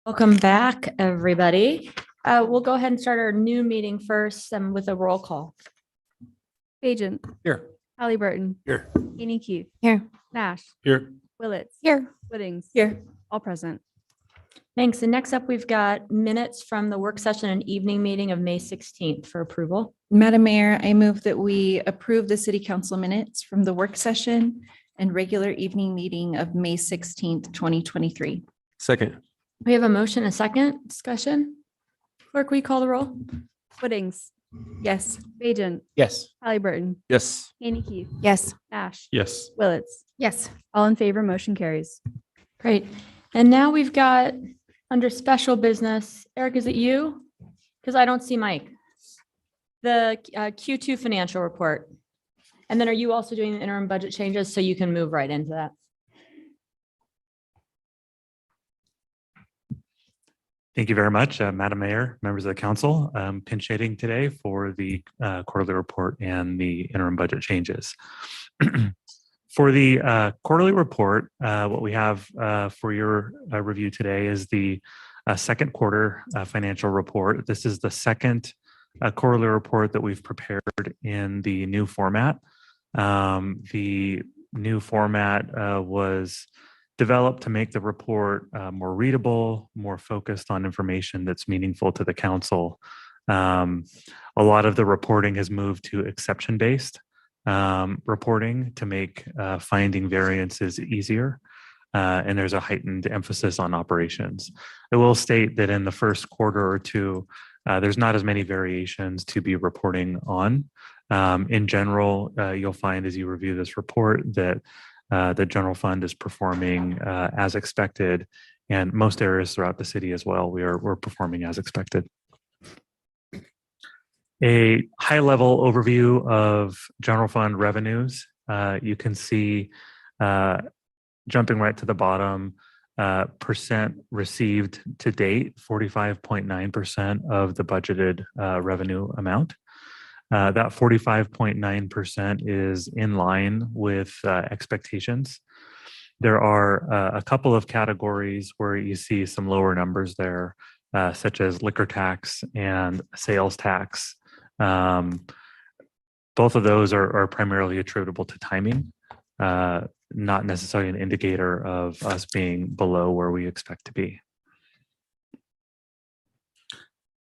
Welcome back, everybody. We'll go ahead and start our new meeting first with a roll call. Agent. Here. Halliburton. Here. Haney Keith. Here. Nash. Here. Willits. Here. Whittings. Here. All present. Thanks. And next up, we've got minutes from the work session and evening meeting of May 16th for approval. Madam Mayor, I move that we approve the city council minutes from the work session and regular evening meeting of May 16th, 2023. Second. We have a motion, a second discussion. Clerk, will you call the roll? Whittings. Yes. Agent. Yes. Halliburton. Yes. Haney Keith. Yes. Nash. Yes. Willits. Yes. All in favor, motion carries. Great. And now we've got under special business, Eric, is it you? Because I don't see Mike. The Q2 financial report. And then are you also doing the interim budget changes so you can move right into that? Thank you very much, Madam Mayor, members of the council. Pinch hitting today for the quarterly report and the interim budget changes. For the quarterly report, what we have for your review today is the second quarter financial report. This is the second quarterly report that we've prepared in the new format. The new format was developed to make the report more readable, more focused on information that's meaningful to the council. A lot of the reporting has moved to exception-based reporting to make finding variances easier. And there's a heightened emphasis on operations. I will state that in the first quarter or two, there's not as many variations to be reporting on. In general, you'll find as you review this report that the general fund is performing as expected, and most areas throughout the city as well, we're performing as expected. A high-level overview of general fund revenues. You can see jumping right to the bottom, percent received to date, 45.9% of the budgeted revenue amount. That 45.9% is in line with expectations. There are a couple of categories where you see some lower numbers there, such as liquor tax and sales tax. Both of those are primarily attributable to timing, not necessarily an indicator of us being below where we expect to be.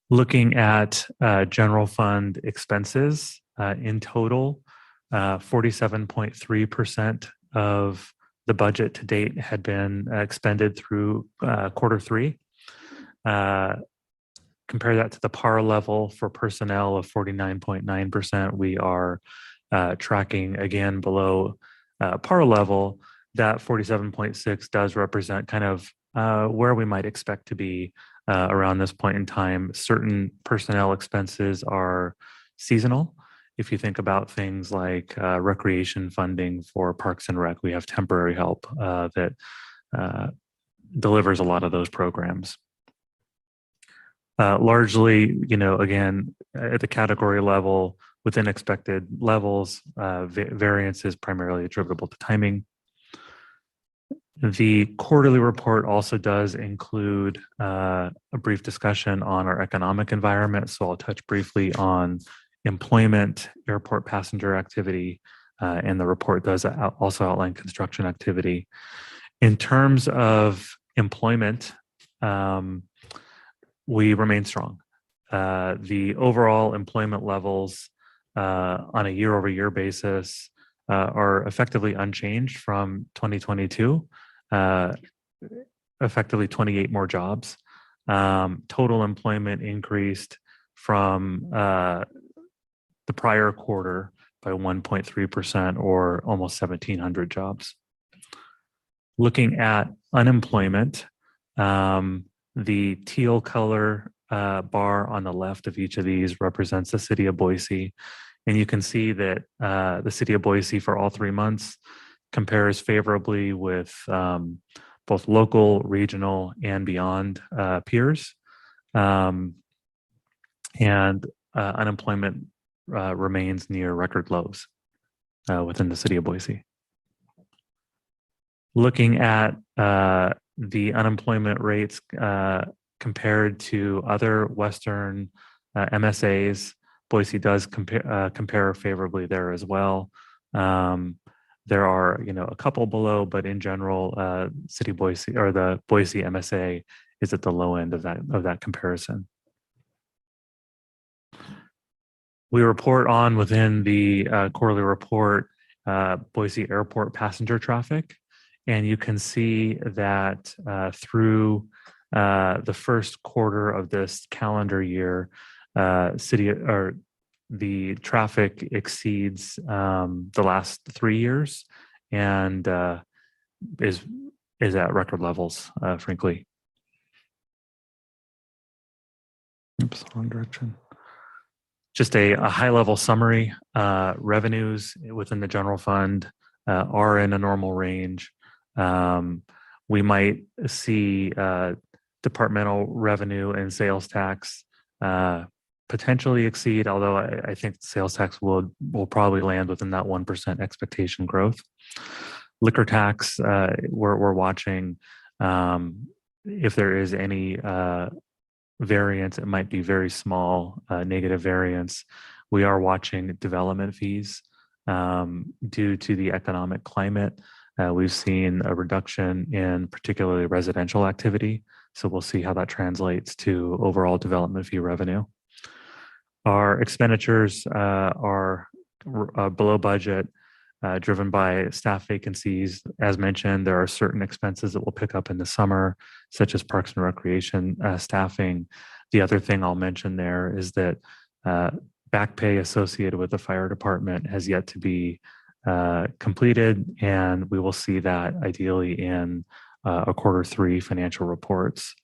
Looking at general fund expenses, in total, 47.3% of the budget to date had been expended through quarter three. Compare that to the par level for personnel of 49.9%. We are tracking again below par level. That 47.6 does represent kind of where we might expect to be around this point in time. Certain personnel expenses are seasonal. If you think about things like recreation funding for Parks and Rec, we have temporary help that delivers a lot of those programs. Largely, again, at the category level, within expected levels, variance is primarily attributable to timing. The quarterly report also does include a brief discussion on our economic environment. So I'll touch briefly on employment, airport passenger activity, and the report does also outline construction activity. In terms of employment, we remain strong. The overall employment levels on a year-over-year basis are effectively unchanged from 2022, effectively 28 more jobs. Total employment increased from the prior quarter by 1.3% or almost 1,700 jobs. Looking at unemployment, the teal color bar on the left of each of these represents the city of Boise. And you can see that the city of Boise for all 3 months compares favorably with both local, regional, and beyond peers. And unemployment remains near record lows within the city of Boise. Looking at the unemployment rates compared to other Western MSAs, Boise does compare favorably there as well. There are, a couple below, but in general, City Boise or the Boise MSA is at the low end of that comparison. We report on within the quarterly report Boise Airport passenger traffic, and you can see that through the first quarter of this calendar year, the traffic exceeds the last 3 years and is at record levels, frankly. Oops, wrong direction. Just a high-level summary. Revenues within the general fund are in a normal range. We might see departmental revenue and sales tax potentially exceed, although I think sales tax will probably land within that 1% expectation growth. Liquor tax, we're watching. If there is any variance, it might be very small negative variance. We are watching development fees due to the economic climate. We've seen a reduction in particularly residential activity, so we'll see how that translates to overall development fee revenue. Our expenditures are below budget, driven by staff vacancies. As mentioned, there are certain expenses that will pick up in the summer, such as Parks and Recreation staffing. The other thing I'll mention there is that back pay associated with the fire department has yet to be completed, and we will see that ideally in a Q3 financial reports.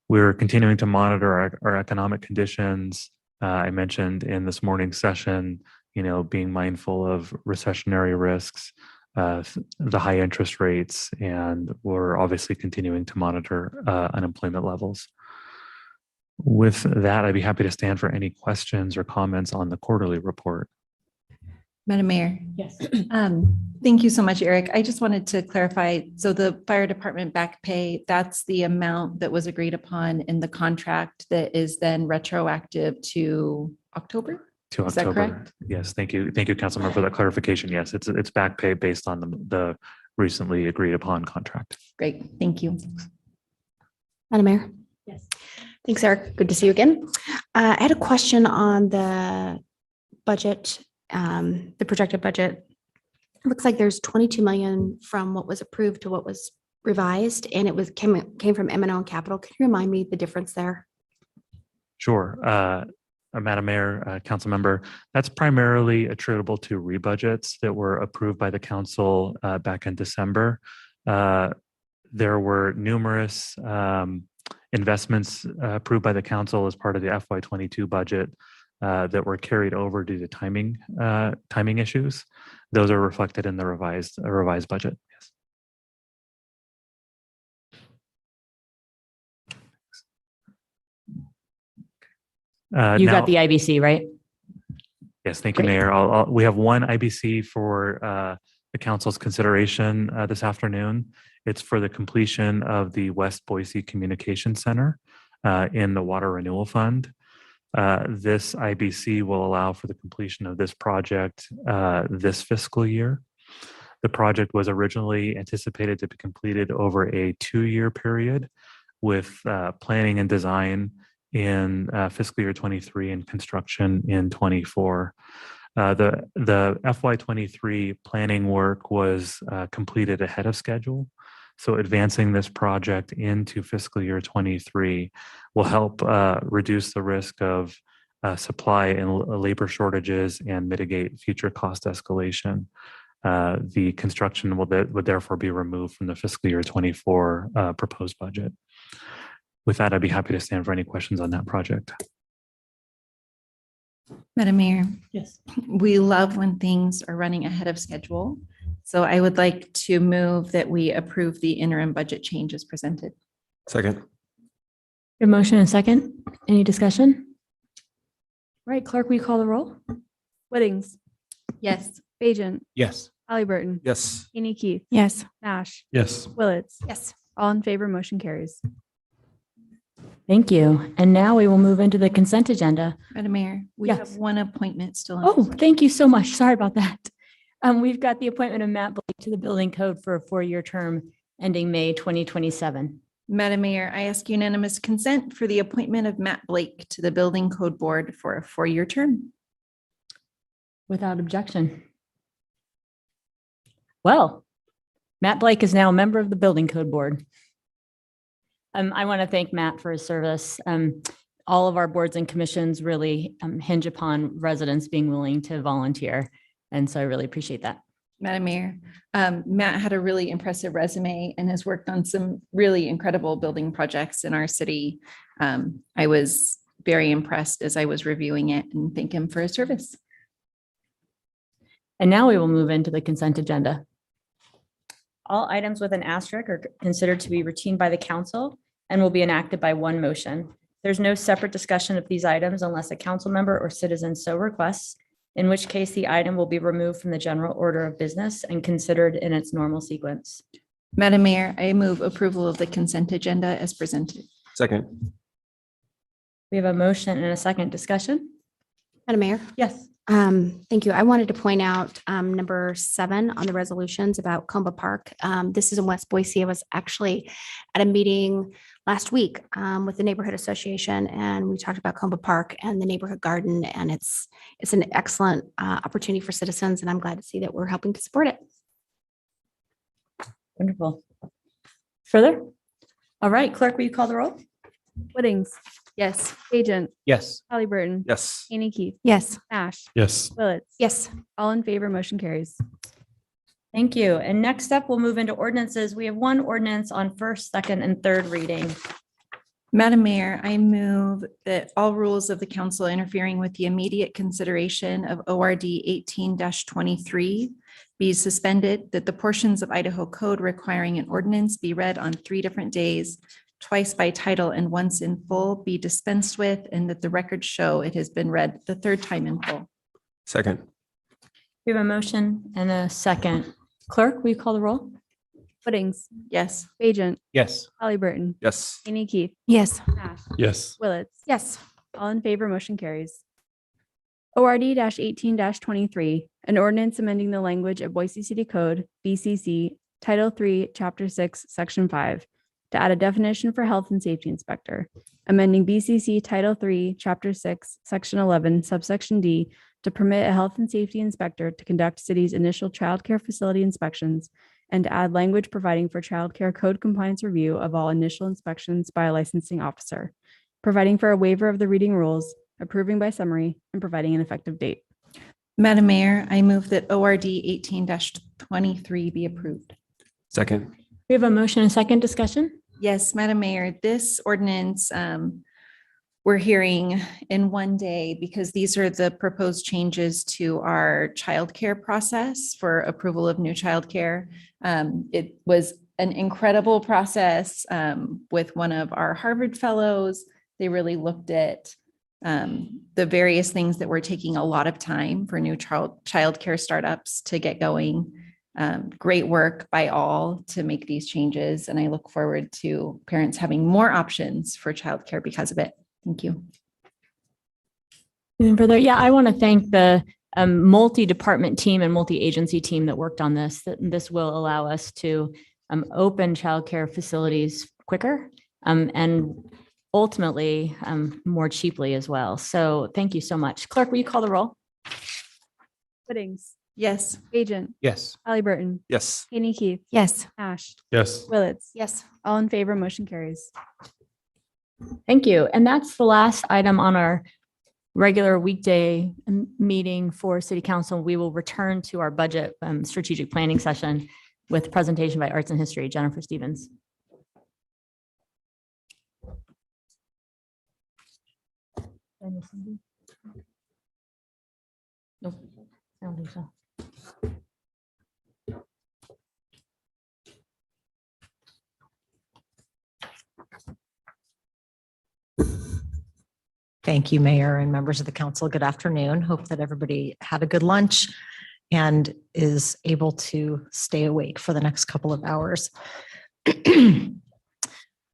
We're continuing to monitor our economic conditions. I mentioned in this morning's session, being mindful of recessionary risks, the high interest rates, and we're obviously continuing to monitor unemployment levels. With that, I'd be happy to stand for any questions or comments on the quarterly report. Madam Mayor. Yes. Thank you so much, Eric. I just wanted to clarify. So the fire department back pay, that's the amount that was agreed upon in the contract that is then retroactive to October? To Is that October. correct? Yes, thank you, Councilmember, for that clarification. Yes, it's back pay based on the recently agreed upon contract. Great, thank you. Madam Mayor. Yes. Thanks, Eric. Good to see you again. I had a question on the budget, the projected budget. It looks like there's 22 million from what was approved to what was revised, and it came from M&O and Capital. Can you remind me the difference there? Sure. Madam Mayor, Council Member, that's primarily attributable to rebudgets that were approved by the council back in December. There were numerous investments approved by the council as part of the FY22 budget that were carried over due to timing issues. Those are reflected in the revised budget. Yes. You got the IBC, right? Yes, thank you, Great. Mayor. We have one IBC for the council's consideration this afternoon. It's for the completion of the West Boise Communication Center in the Water Renewal Fund. This IBC will allow for the completion of this project this fiscal year. The project was originally anticipated to be completed over a 2-year period with planning and design in fiscal year 23 and construction in 24. The FY23 planning work was completed ahead of schedule. So advancing this project into fiscal year 23 will help reduce the risk of supply and labor shortages and mitigate future cost escalation. The construction would therefore be removed from the fiscal year 24 proposed budget. With that, I'd be happy to stand for any questions on that project. Madam Mayor. Yes. We love when things are running ahead of schedule. So I would like to move that we approve the interim budget changes presented. Second. Your motion and second. Any discussion? All right, clerk, will you call the roll? Whittings, Yes. Bajent, Yes. Halliburton, Yes. Haney Keith, Yes. Nash, Yes. Willetts, Yes. All in favor, motion carries. Thank you. And now we will move into the consent agenda. Madam Mayor, we Yes. have one appointment still. on. Oh, thank you so much. Sorry about that. We've got the appointment of Matt Blake to the building code for a 4-year term ending May 2027. Madam Mayor, I ask unanimous consent for the appointment of Matt Blake to the Building Code Board for a 4-year term. Without objection. Well, Matt Blake is now a member of the Building Code Board. I want to thank Matt for his service. All of our boards and commissions really hinge upon residents being willing to volunteer. And so I really appreciate that. Madam Mayor, Matt had a really impressive resume and has worked on some really incredible building projects in our city. I was very impressed as I was reviewing it, and thank him for his service. And now we will move into the consent agenda. All items with an asterisk are considered to be routine by the council and will be enacted by one motion. There's no separate discussion of these items unless a council member or citizen so requests, in which case the item will be removed from the general order of business and considered in its normal sequence. Madam Mayor, I move approval of the consent agenda as presented. Second. We have a motion and a second discussion. Madam Mayor. Yes. Thank you. I wanted to point out number 7 on the resolutions about Comba Park. This is in West Boise. I was actually at a meeting last week with the neighborhood association, and we talked about Comba Park and the neighborhood garden, and it's an excellent opportunity for citizens, and I'm glad to see that we're helping to support it. Wonderful. Further? All right, clerk, will you call the roll? Whittings, Yes. Agent, Yes. Halliburton, Yes. Haney Keith, Yes. Nash, Yes. Willetts. Yes. All in favor, motion carries. Thank you. And next up, we'll move into ordinances. We have one ordinance on first, second, and third reading. Madam Mayor, I move that all rules of the council interfering with the immediate consideration of ORD 18-23 be suspended, that the portions of Idaho code requiring an ordinance be read on 3 different days, twice by title and once in full, be dispensed with, and that the records show it has been read the 3rd time in full. Second. We have a motion and a second. Clerk, will you call the roll? Whittings, Yes. Agent, Yes. Halliburton, Yes. Haney Keith, Yes. Nash, Yes. Willetts. Yes. All in favor, motion carries. ORD 18-23, an ordinance amending the language of Boise City Code, BCC, Title 3, Chapter 6, Section 5, to add a definition for health and safety inspector, amending BCC Title 3, Chapter 6, Section 11, subsection D, to permit a health and safety inspector to conduct city's initial childcare facility inspections, and to add language providing for childcare code compliance review of all initial inspections by a licensing officer, providing for a waiver of the reading rules, approving by summary, and providing an effective date. Madam Mayor, I move that ORD 18-23 be approved. Second. We have a motion and a second discussion. Yes, Madam Mayor, this ordinance we're hearing in one day because these are the proposed changes to our childcare process for approval of new childcare. It was an incredible process with one of our Harvard fellows. They really looked at the various things that were taking a lot of time for new childcare startups to get going. Great work by all to make these changes, and I look forward to parents having more options for childcare because of it. Thank you. And further, yeah, I want to thank the multi-department team and multi-agency team that worked on this. This will allow us to open childcare facilities quicker and ultimately more cheaply as well. So thank you so much. Clerk, will you call the roll? Whittings, Yes. Agent, Yes. Halliburton, Yes. Haney Keith, Yes. Nash, Yes. Willetts. Yes. All in favor, motion carries. Thank you. And that's the last item on our regular weekday meeting for City Council. We will return to our budget strategic planning session with a presentation by Arts and History, Jennifer Stevens. Nope, I don't think so. Thank you, Mayor and members of the council. Good afternoon. Hope that everybody had a good lunch and is able to stay awake for the next couple of hours.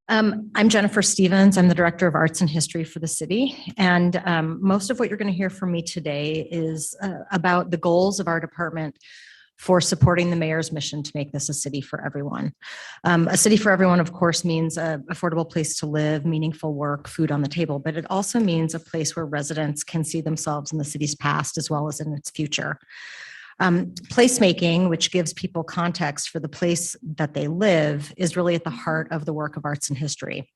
I'm Jennifer Stevens. I'm the Director of Arts and History for the city. And most of what you're going to hear from me today is about the goals of our department for supporting the mayor's mission to make this a city for everyone. A city for everyone, of course, means an affordable place to live, meaningful work, food on the table, but it also means a place where residents can see themselves in the city's past as well as in its future. Placemaking, which gives people context for the place that they live, is really at the heart of the work of arts and history.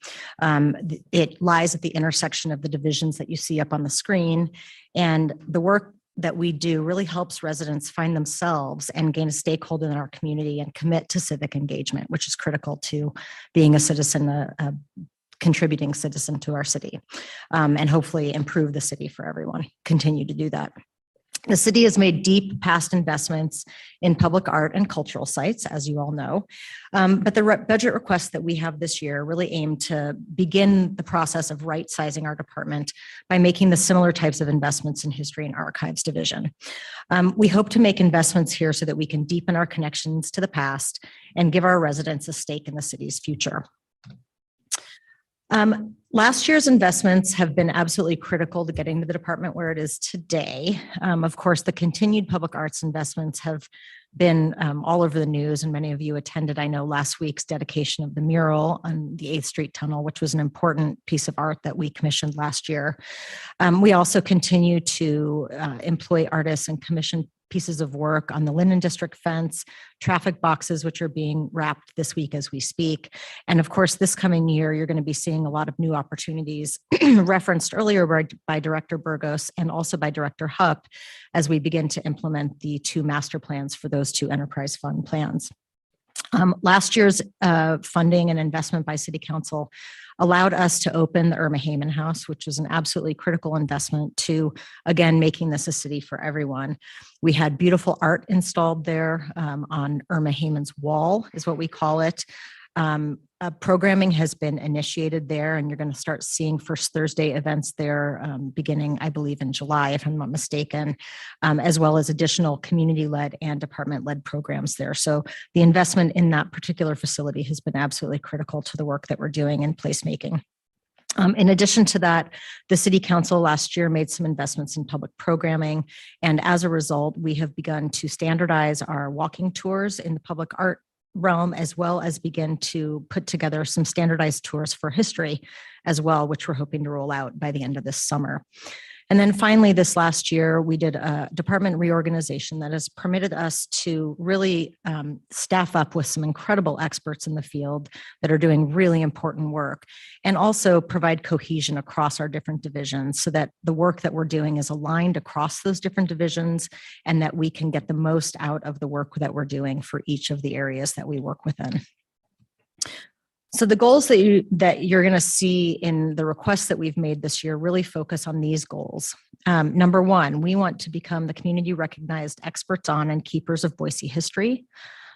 It lies at the intersection of the divisions that you see up on the screen, and the work that we do really helps residents find themselves and gain a stakeholder in our community and commit to civic engagement, which is critical to being a citizen, a contributing citizen to our city, and hopefully improve the city for everyone, continue to do that. The city has made deep past investments in public art and cultural sites, as you all know. But the budget requests that we have this year really aim to begin the process of right-sizing our department by making the similar types of investments in history and archives division. We hope to make investments here so that we can deepen our connections to the past and give our residents a stake in the city's future. Last year's investments have been absolutely critical to getting to the department where it is today. Of course, the continued public arts investments have been all over the news, and many of you attended, I know, last week's dedication of the mural on the 8th Street Tunnel, which was an important piece of art that we commissioned last year. We also continue to employ artists and commission pieces of work on the Linden District fence, traffic boxes, which are being wrapped this week as we speak. And of course, this coming year, you're going to be seeing a lot of new opportunities referenced earlier by Director Burgos and also by Director Hupp as we begin to implement the 2 master plans for those 2 enterprise fund plans. Last year's funding and investment by City Council allowed us to open the Irma Hayman House, which was an absolutely critical investment to, again, making this a city for everyone. We had beautiful art installed there on Irma Hayman's wall, is what we call it. Programming has been initiated there, and you're going to start seeing First Thursday events there beginning, I believe, in July, if I'm not mistaken, as well as additional community-led and department-led programs there. So the investment in that particular facility has been absolutely critical to the work that we're doing in placemaking. In addition to that, the City Council last year made some investments in public programming, and as a result, we have begun to standardize our walking tours in the public art realm, as well as begin to put together some standardized tours for history as well, which we're hoping to roll out by the end of this summer. And then finally, this last year, we did a department reorganization that has permitted us to really staff up with some incredible experts in the field that are doing really important work, and also provide cohesion across our different divisions so that the work that we're doing is aligned across those different divisions and that we can get the most out of the work that we're doing for each of the areas that we work within. So the goals that you're going to see in the requests that we've made this year really focus on these goals. Number 1, we want to become the community recognized experts on and keepers of Boise history.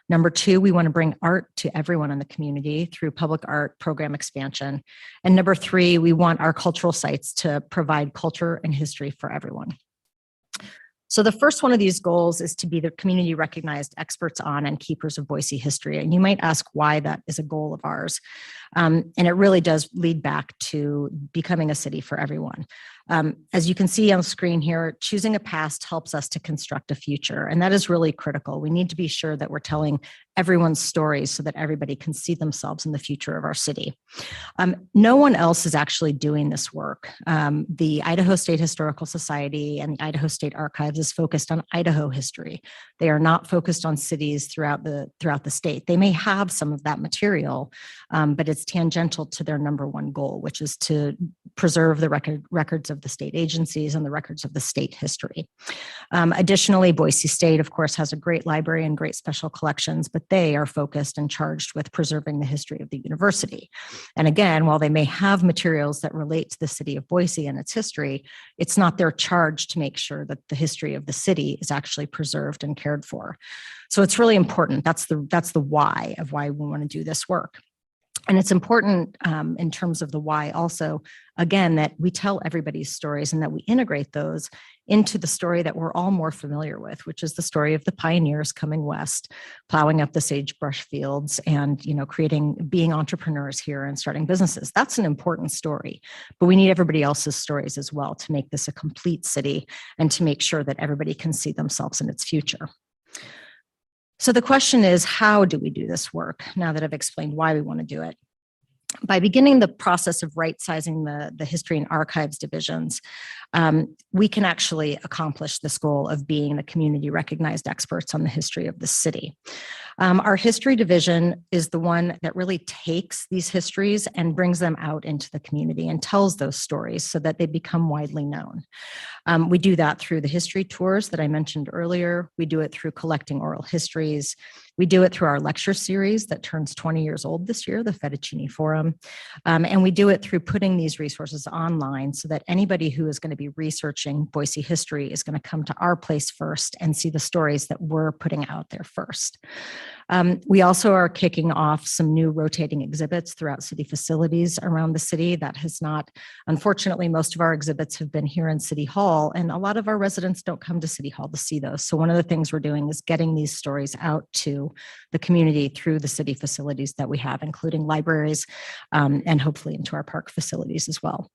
Number 2, we want to bring art to everyone in the community through public art program expansion. And number 3, we want our cultural sites to provide culture and history for everyone. So the first one of these goals is to be the community recognized experts on and keepers of Boise history. And you might ask why that is a goal of ours. And it really does lead back to becoming a city for everyone. As you can see on the screen here, choosing a past helps us to construct a future. And that is really critical. We need to be sure that we're telling everyone's stories so that everybody can see themselves in the future of our city. No one else is actually doing this work. The Idaho State Historical Society and the Idaho State Archives is focused on Idaho history. They are not focused on cities throughout the state. They may have some of that material, but it's tangential to their number 1 goal, which is to preserve the records of the state agencies and the records of the state history. Additionally, Boise State, of course, has a great library and great special collections, but they are focused and charged with preserving the history of the university. And again, while they may have materials that relate to the city of Boise and its history, it's not their charge to make sure that the history of the city is actually preserved and cared for. So it's really important. That's the why of why we want to do this work. And it's important in terms of the why also, again, that we tell everybody's stories and that we integrate those into the story that we're all more familiar with, which is the story of the pioneers coming west, plowing up the sagebrush fields and, being entrepreneurs here and starting businesses. That's an important story, but we need everybody else's stories as well to make this a complete city and to make sure that everybody can see themselves in its future. So the question is, how do we do this work now that I've explained why we want to do it? By beginning the process of right-sizing the history and archives divisions, we can actually accomplish this goal of being the community recognized experts on the history of the city. Our history division is the one that really takes these histories and brings them out into the community and tells those stories so that they become widely known. We do that through the history tours that I mentioned earlier. We do it through collecting oral histories. We do it through our lecture series that turns 20 years old this year, the Fettuccine Forum. And we do it through putting these resources online so that anybody who is going to be researching Boise history is going to come to our place first and see the stories that we're putting out there first. We also are kicking off some new rotating exhibits throughout city facilities around the city. That has not, unfortunately, most of our exhibits have been here in City Hall, and a lot of our residents don't come to City Hall to see those. So one of the things we're doing is getting these stories out to the community through the city facilities that we have, including libraries, and hopefully into our park facilities as well.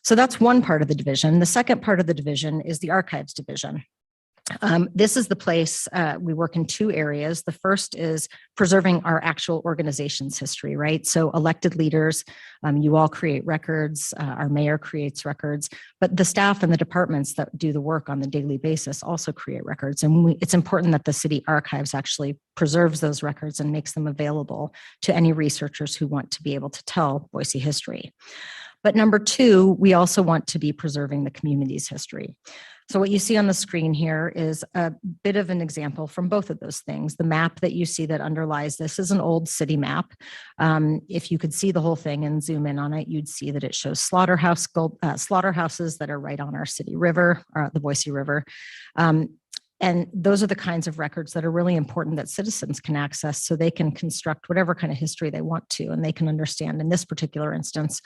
So that's one part of the division. The second part of the division is the archives division. This is the place we work in two areas. The first is preserving our actual organization's history, right? So elected leaders, you all create records, our mayor creates records, but the staff and the departments that do the work on the daily basis also create records. And it's important that the city archives actually preserves those records and makes them available to any researchers who want to be able to tell Boise history. But number two, we also want to be preserving the community's history. So what you see on the screen here is a bit of an example from both of those things. The map that you see that underlies this is an old city map. If you could see the whole thing and zoom in on it, you'd see that it shows slaughterhouses that are right on our city river, the Boise River. And those are the kinds of records that are really important that citizens can access so they can construct whatever kind of history they want to, and they can understand in this particular instance,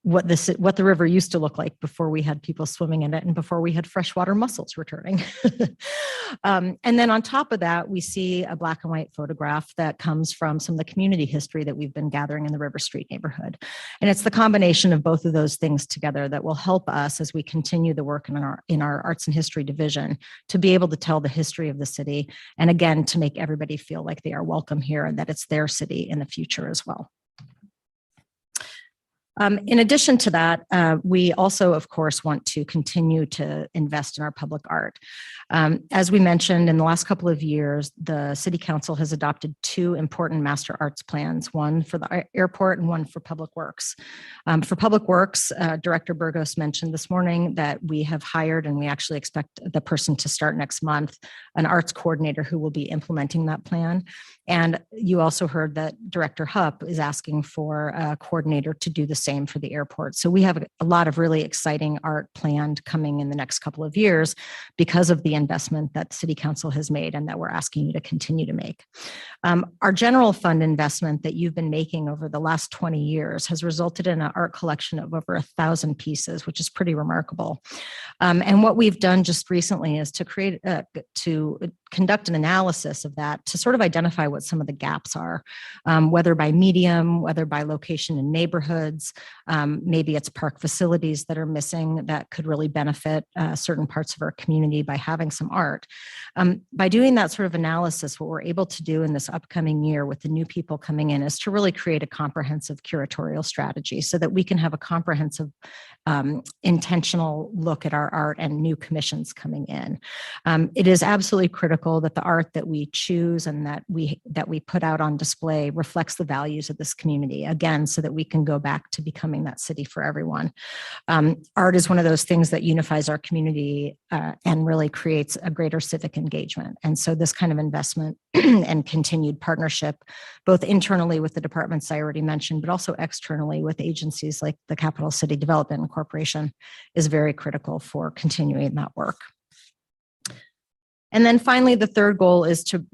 what the river used to look like before we had people swimming in it and before we had freshwater mussels returning. And then on top of that, we see a black and white photograph that comes from some of the community history that we've been gathering in the River Street neighborhood. And it's the combination of both of those things together that will help us as we continue the work in our arts and history division to be able to tell the history of the city. And again, to make everybody feel like they are welcome here and that it's their city in the future as well. In addition to that, we also, of course, want to continue to invest in our public art. As we mentioned, in the last couple of years, the City Council has adopted two important master arts plans, one for the airport and one for Public Works. For Public Works, Director Burgos mentioned this morning that we have hired, and we actually expect the person to start next month, an arts coordinator who will be implementing that plan. And you also heard that Director Hupp is asking for a coordinator to do the same for the airport. So we have a lot of really exciting art planned coming in the next couple of years because of the investment that City Council has made and that we're asking you to continue to make. Our general fund investment that you've been making over the last 20 years has resulted in an art collection of over 1,000 pieces, which is pretty remarkable. And what we've done just recently is to conduct an analysis of that to sort of identify what some of the gaps are, whether by medium, whether by location in neighborhoods, maybe it's park facilities that are missing that could really benefit certain parts of our community by having some art. By doing that sort of analysis, what we're able to do in this upcoming year with the new people coming in is to really create a comprehensive curatorial strategy so that we can have a comprehensive intentional look at our art and new commissions coming in. It is absolutely critical that the art that we choose and that we put out on display reflects the values of this community, again, so that we can go back to becoming that city for everyone. Art is one of those things that unifies our community and really creates a greater civic engagement. And so this kind of investment and continued partnership, both internally with the departments I already mentioned, but also externally with agencies like the Capital City Development Corporation, is very critical for continuing that work. And then finally, the third goal is to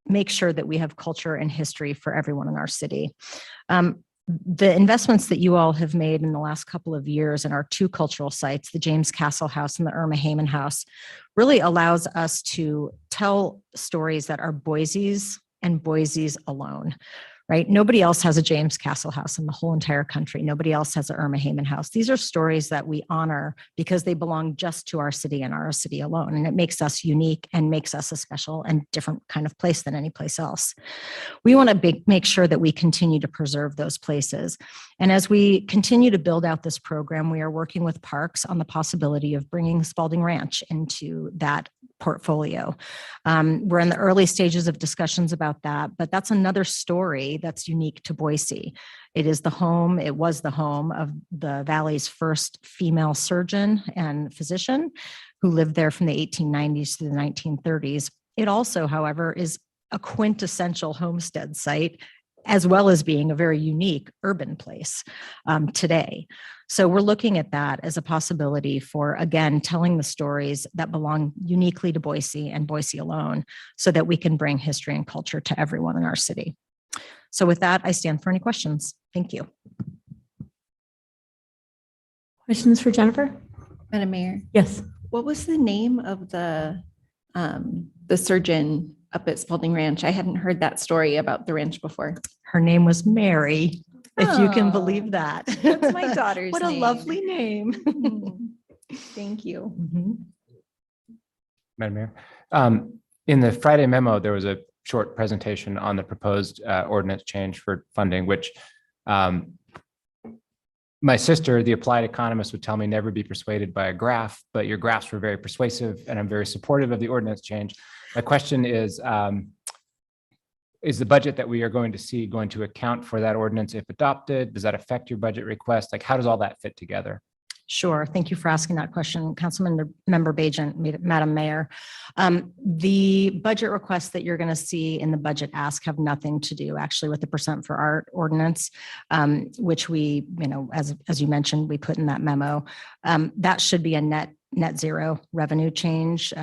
make sure that we have culture and history for everyone in our city. The investments that you all have made in the last couple of years in our two cultural sites, the James Castle House and the Irma Heyman House, really allows us to tell stories that are Boise's and Boise's alone. Right? Nobody else has a James Castle House in the whole entire country. Nobody else has an Irma Heyman House. These are stories that we honor because they belong just to our city and our city alone. And it makes us unique and makes us a special and different kind of place than any place else. We want to make sure that we continue to preserve those places. And as we continue to build out this program, we are working with Parks on the possibility of bringing Spalding Ranch into that portfolio. We're in the early stages of discussions about that, but that's another story that's unique to Boise. It was the home of the Valley's first female surgeon and physician who lived there from the 1890s to the 1930s. It also, however, is a quintessential homestead site, as well as being a very unique urban place today. So we're looking at that as a possibility for, again, telling the stories that belong uniquely to Boise and Boise alone, so that we can bring history and culture to everyone in our city. So with that, I stand for any questions. Thank you. Questions for Jennifer? Madam Mayor, Yes. what was the name of the surgeon up at Spalding Ranch? I hadn't heard that story about the ranch before. Her name was Mary, if you can Oh, believe that. That's my daughter's What a name. lovely name. Thank you. Mhm. Madam Mayor. In the Friday memo, there was a short presentation on the proposed ordinance change for funding, which my sister, the applied economist, would tell me never be persuaded by a graph, but your graphs were very persuasive, and I'm very supportive of the ordinance change. My question is the budget that we are going to see going to account for that ordinance if adopted? Does that affect your budget request? Like, how does all that fit together? Sure. Thank you for asking that question, Councilmember Bajent, Madam Mayor. The budget requests that you're going to see in the budget ask have nothing to do actually with the percent for art ordinance, which we, as you mentioned, we put in that memo. That should be a net zero revenue change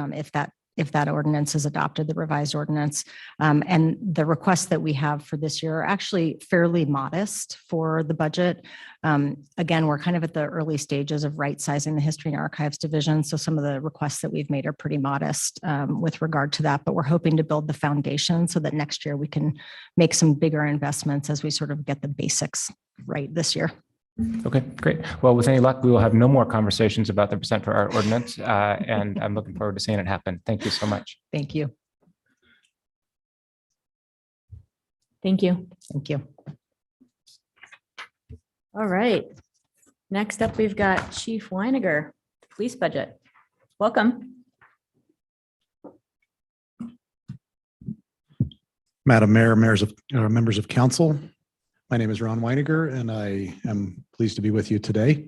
if that ordinance is adopted, the revised ordinance. And the requests that we have for this year are actually fairly modest for the budget. Again, we're kind of at the early stages of right sizing the History and Archives Division. So some of the requests that we've made are pretty modest with regard to that, but we're hoping to build the foundation so that next year we can make some bigger investments as we sort of get the basics right this year. Okay, great. Well, with any luck, we will have no more conversations about the percent for art ordinance, and I'm looking forward to seeing it happen. Thank you so much. Thank you. Thank you. Thank you. All right. Next up, we've got Chief Weiniger, police budget. Welcome. Madam Mayor, members of council, my name is Ron Weiniger, and I am pleased to be with you today.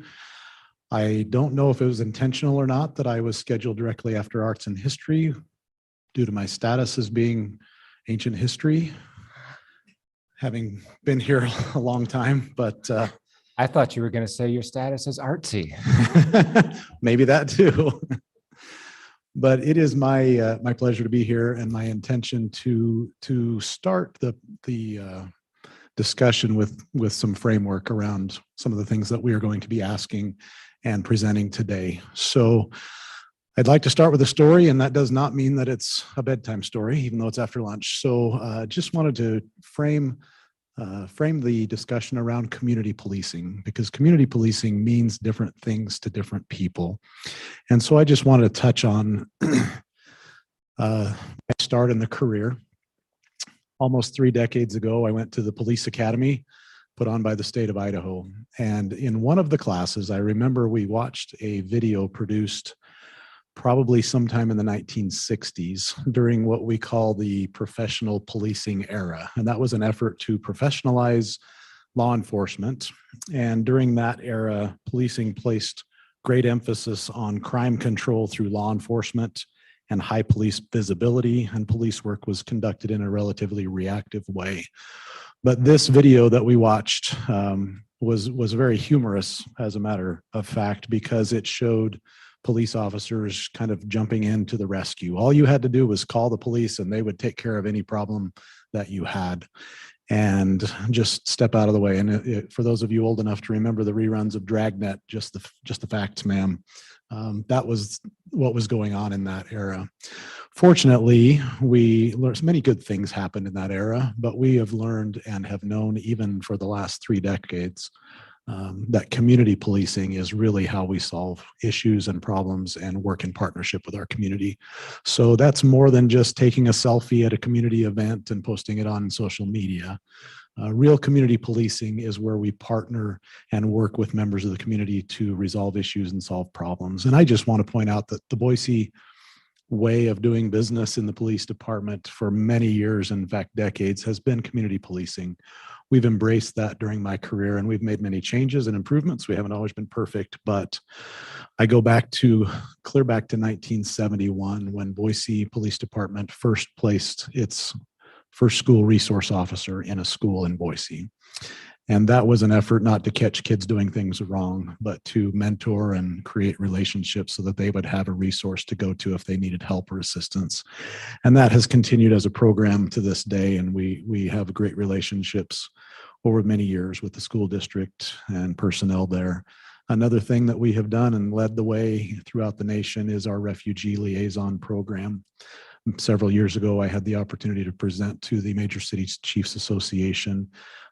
I don't know if it was intentional or not that I was scheduled directly after arts and history due to my status as being ancient history, having been here a long time, but I thought you were going to say your status as artsy. maybe that too. But it is my pleasure to be here, and my intention to start the discussion with some framework around some of the things that we are going to be asking and presenting today. So I'd like to start with a story, and that does not mean that it's a bedtime story, even though it's after lunch. So just wanted to frame the discussion around community policing, because community policing means different things to different people. And so I just wanted to touch on my start in the career. Almost 3 decades ago, I went to the police academy put on by the state of Idaho. And in one of the classes, I remember we watched a video produced probably sometime in the 1960s during what we call the professional policing era. And that was an effort to professionalize law enforcement. And during that era, policing placed great emphasis on crime control through law enforcement and high police visibility, and police work was conducted in a relatively reactive way. But this video that we watched was very humorous, as a matter of fact, because it showed police officers kind of jumping into the rescue. All you had to do was call the police and they would take care of any problem that you had and just step out of the way. And for those of you old enough to remember the reruns of Dragnet, just the facts, ma'am. That was what was going on in that era. Fortunately, we learned many good things happened in that era, but we have learned and have known even for the last 3 decades that community policing is really how we solve issues and problems and work in partnership with our community. So that's more than just taking a selfie at a community event and posting it on social media. Real community policing is where we partner and work with members of the community to resolve issues and solve problems. And I just want to point out that the Boise way of doing business in the police department for many years, in fact, decades, has been community policing. We've embraced that during my career and we've made many changes and improvements. We haven't always been perfect, but I go back to clear back to 1971 when Boise Police Department first placed its first school resource officer in a school in Boise. And that was an effort not to catch kids doing things wrong, but to mentor and create relationships so that they would have a resource to go to if they needed help or assistance. And that has continued as a program to this day. And we have great relationships over many years with the school district and personnel there. Another thing that we have done and led the way throughout the nation is our refugee liaison program. Several years ago, I had the opportunity to present to the Major Cities Chiefs Association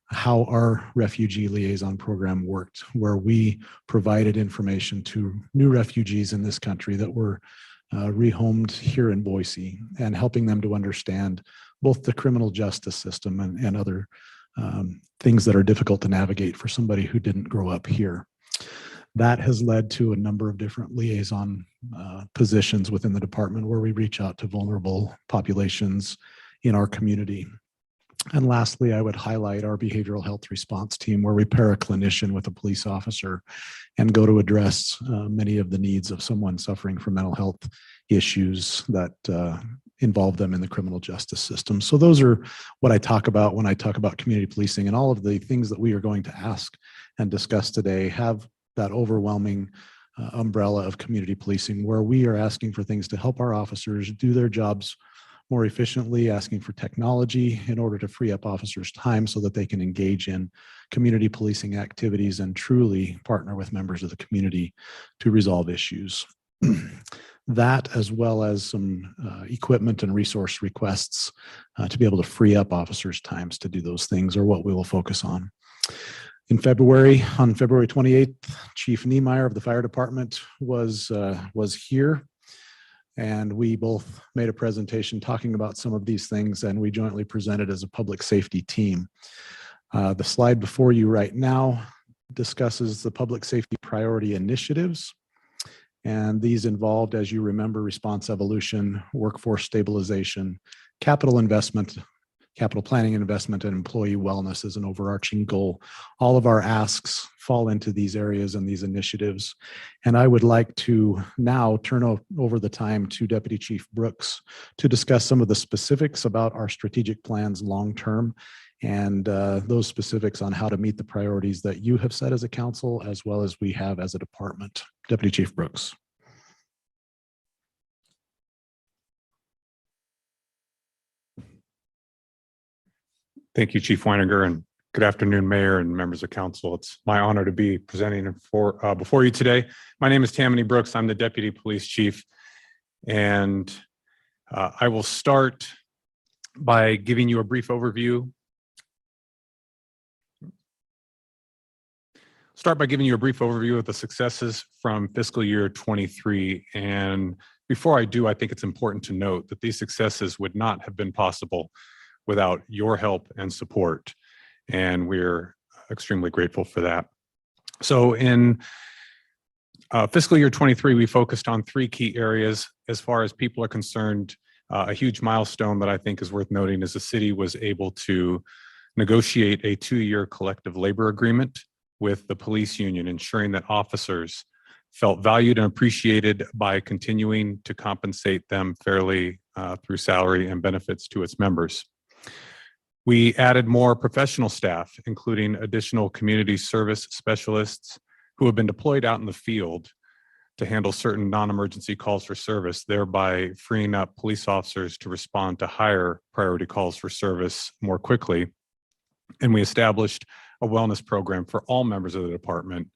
how our refugee liaison program worked, where we provided information to new refugees in this country that were rehomed here in Boise and helping them to understand both the criminal justice system and other things that are difficult to navigate for somebody who didn't grow up here. That has led to a number of different liaison positions within the department where we reach out to vulnerable populations in our community. And lastly, I would highlight our behavioral health response team where we pair a clinician with a police officer and go to address many of the needs of someone suffering from mental health issues that involve them in the criminal justice system. So those are what I talk about when I talk about community policing, and all of the things that we are going to ask and discuss today have that overwhelming umbrella of community policing, where we are asking for things to help our officers do their jobs more efficiently, asking for technology in order to free up officers' time so that they can engage in community policing activities and truly partner with members of the community to resolve issues. That, as well as some equipment and resource requests to be able to free up officers' times to do those things, are what we will focus on. In February, on February 28th, Chief Niemeyer of the fire department was here. And we both made a presentation talking about some of these things, and we jointly presented as a public safety team. The slide before you right now discusses the public safety priority initiatives. And these involved, as you remember, response evolution, workforce stabilization, capital investment, capital planning and investment, and employee wellness is an overarching goal. All of our asks fall into these areas and these initiatives. And I would like to now turn over the time to Deputy Chief Brooks to discuss some of the specifics about our strategic plans long-term and those specifics on how to meet the priorities that you have set as a council, as well as we have as a department. Deputy Chief Brooks. Thank you, Chief Weininger, and good afternoon, Mayor and members of council. It's my honor to be presenting before you today. My name is Tammany Brooks. I'm the Deputy Police Chief, and I will start by giving you a brief overview. Of the successes from fiscal year 23. And before I do, I think it's important to note that these successes would not have been possible without your help and support. And we're extremely grateful for that. So in fiscal year 23, we focused on 3 key areas. As far as people are concerned, a huge milestone that I think is worth noting is the city was able to negotiate a 2-year collective labor agreement with the police union, ensuring that officers felt valued and appreciated by continuing to compensate them fairly through salary and benefits to its members. We added more professional staff, including additional community service specialists who have been deployed out in the field to handle certain non-emergency calls for service, thereby freeing up police officers to respond to higher priority calls for service more quickly. And we established a wellness program for all members of the department,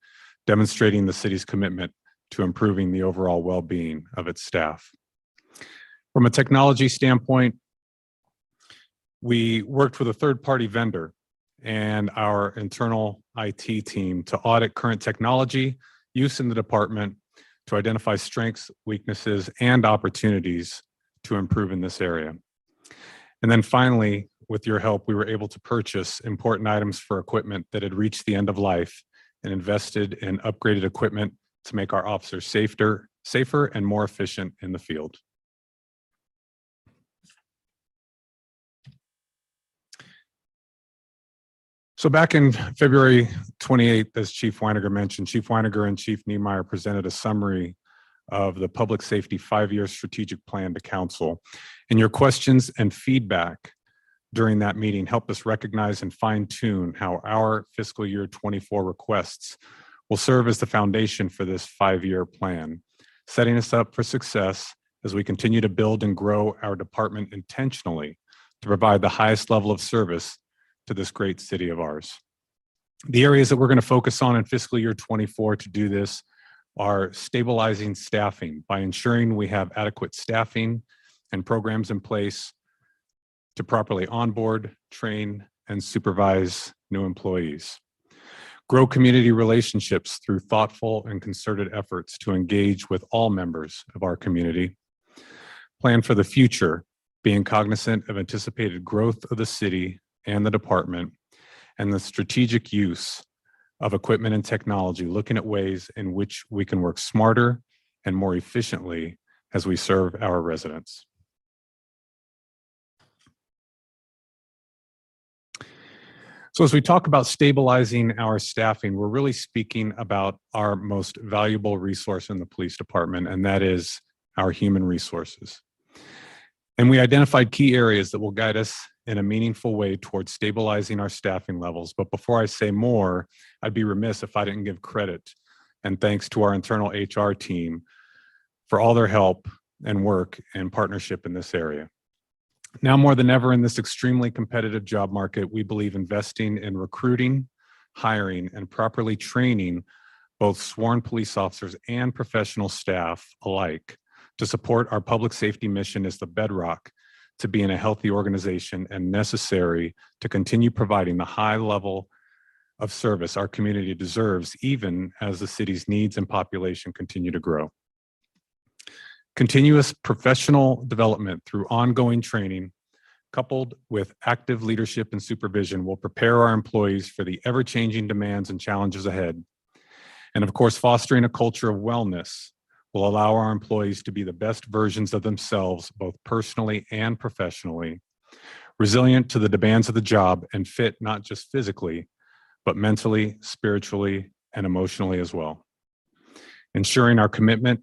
demonstrating the city's commitment to improving the overall well-being of its staff. From a technology standpoint, we worked with a third-party vendor and our internal IT team to audit current technology use in the department to identify strengths, weaknesses, and opportunities to improve in this area. And then finally, with your help, we were able to purchase important items for equipment that had reached the end of life and invested in upgraded equipment to make our officers safer and more efficient in the field. So back in February 28th, as Chief Weiniger mentioned, Chief Weiniger and Chief Niemeyer presented a summary of the Public Safety 5-year strategic plan to Council. And your questions and feedback during that meeting helped us recognize and fine-tune how our fiscal year 24 requests will serve as the foundation for this 5-year plan, setting us up for success as we continue to build and grow our department intentionally to provide the highest level of service to this great city of ours. The areas that we're going to focus on in fiscal year 24 to do this are stabilizing staffing by ensuring we have adequate staffing and programs in place to properly onboard, train, and supervise new employees. Grow community relationships through thoughtful and concerted efforts to engage with all members of our community. Plan for the future, being cognizant of anticipated growth of the city and the department, and the strategic use of equipment and technology, looking at ways in which we can work smarter and more efficiently as we serve our residents. So as we talk about stabilizing our staffing, we're really speaking about our most valuable resource in the police department, and that is our human resources. And we identified key areas that will guide us in a meaningful way towards stabilizing our staffing levels. But before I say more, I'd be remiss if I didn't give credit and thanks to our internal HR team for all their help and work and partnership in this area. Now more than ever in this extremely competitive job market, we believe investing in recruiting, hiring, and properly training both sworn police officers and professional staff alike to support our public safety mission is the bedrock to being a healthy organization and necessary to continue providing the high level of service our community deserves, even as the city's needs and population continue to grow. Continuous professional development through ongoing training, coupled with active leadership and supervision, will prepare our employees for the ever-changing demands and challenges ahead. And of course, fostering a culture of wellness will allow our employees to be the best versions of themselves, both personally and professionally, resilient to the demands of the job and fit not just physically, but mentally, spiritually, and emotionally as well. Ensuring our commitment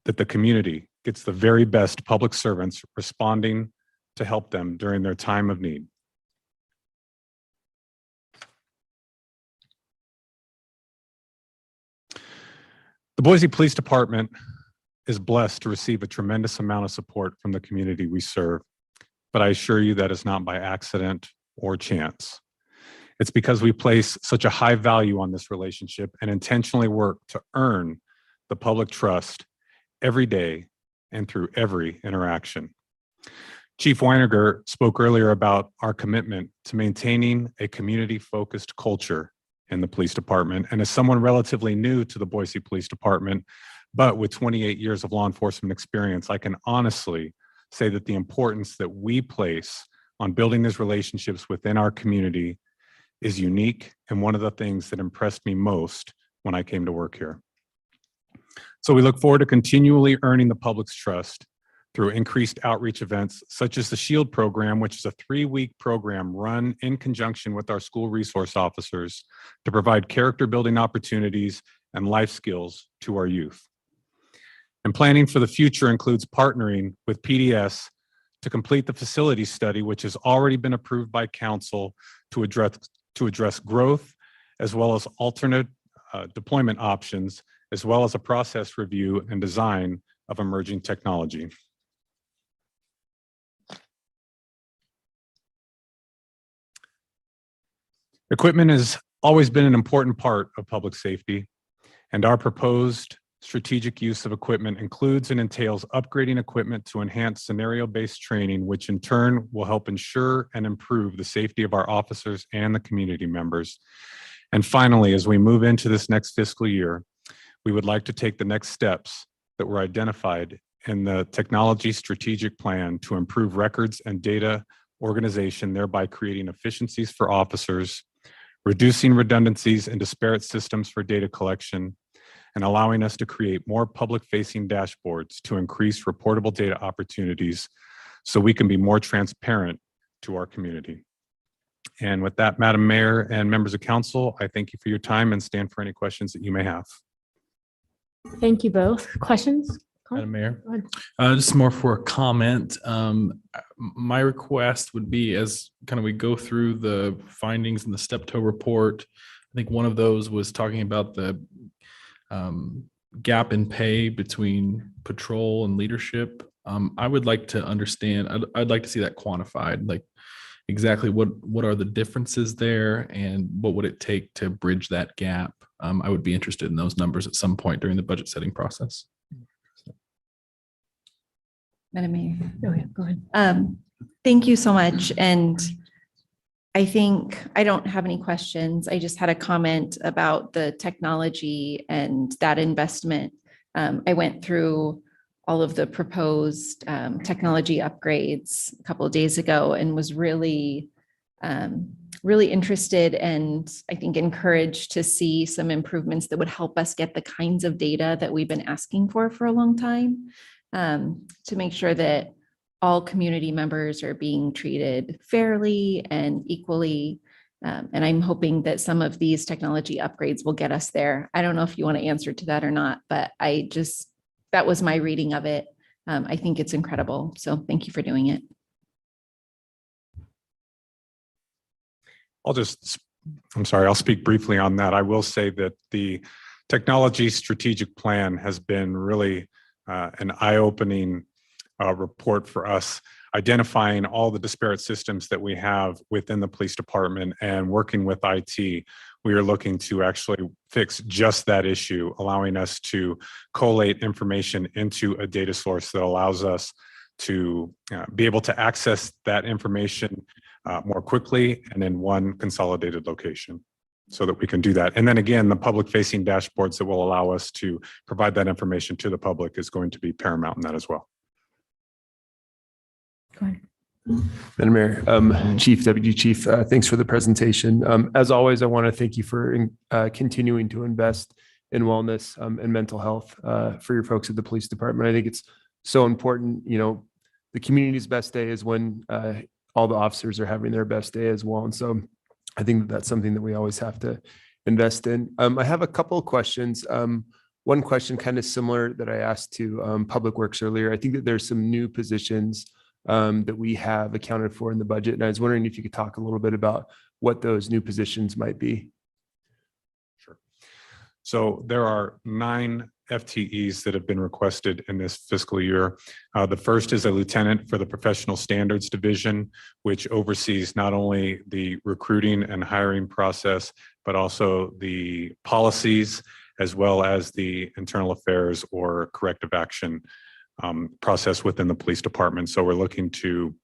that the community gets the very best public servants responding to help them during their time of need. The Boise Police Department is blessed to receive a tremendous amount of support from the community we serve, but I assure you that is not by accident or chance. It's because we place such a high value on this relationship and intentionally work to earn the public trust every day and through every interaction. Chief Weiniger spoke earlier about our commitment to maintaining a community-focused culture in the police department. And as someone relatively new to the Boise Police Department, but with 28 years of law enforcement experience, I can honestly say that the importance that we place on building these relationships within our community is unique and one of the things that impressed me most when I came to work here. So we look forward to continually earning the public's trust through increased outreach events such as the SHIELD program, which is a 3-week program run in conjunction with our school resource officers to provide character building opportunities and life skills to our youth. And planning for the future includes partnering with PDS to complete the facility study, which has already been approved by council to address growth, as well as alternate deployment options as well as a process review and design of emerging technology. Equipment has always been an important part of public safety, and our proposed strategic use of equipment includes and entails upgrading equipment to enhance scenario-based training, which in turn will help ensure and improve the safety of our officers and the community members. And finally, as we move into this next fiscal year, we would like to take the next steps that were identified in the technology strategic plan to improve records and data organization, thereby creating efficiencies for officers, reducing redundancies and disparate systems for data collection, and allowing us to create more public-facing dashboards to increase reportable data opportunities so we can be more transparent to our community. And with that, Madam Mayor and members of council, I thank you for your time and stand for any questions that you may have. Thank you both. Questions? Madam Mayor, Go ahead. just more for a comment. My request would be, as kind of we go through the findings in the Steptoe report, I think one of those was talking about the gap in pay between patrol and leadership. I would like to understand, I'd like to see that quantified, like exactly what are the differences there and what would it take to bridge that gap? I would be interested in those numbers at some point during the budget setting process. Madam Mayor. Go ahead. Thank you so much. And I think I don't have any questions. I just had a comment about the technology and that investment. I went through all of the proposed technology upgrades a couple of days ago and was really interested and I think encouraged to see some improvements that would help us get the kinds of data that we've been asking for a long time, to make sure that all community members are being treated fairly and equally. And I'm hoping that some of these technology upgrades will get us there. I don't know if you want to answer to that or not, but that was my reading of it. I think it's incredible. So thank you for doing it. I'll speak briefly on that. I will say that the technology strategic plan has been really an eye-opening report for us, identifying all the disparate systems that we have within the police department and working with IT. We are looking to actually fix just that issue, allowing us to collate information into a data source that allows us to be able to access that information more quickly and in one consolidated location so that we can do that. And then again, the public facing dashboards that will allow us to provide that information to the public is going to be paramount in that as well. Go ahead. Madam Mayor, Chief, Deputy Chief, thanks for the presentation. As always, I want to thank you for continuing to invest in wellness and mental health for your folks at the police department. I think it's so important. You know, the community's best day is when all the officers are having their best day as well. And so I think that that's something that we always have to invest in. I have a couple of questions. One question kind of similar that I asked to Public Works earlier. I think that there's some new positions that we have accounted for in the budget. And I was wondering if you could talk a little bit about what those new positions might be. Sure. So there are 9 FTEs that have been requested in this fiscal year. The first is a lieutenant for the Professional Standards Division, which oversees not only the recruiting and hiring process, but also the policies, as well as the internal affairs or corrective action process within the police department. So we're looking to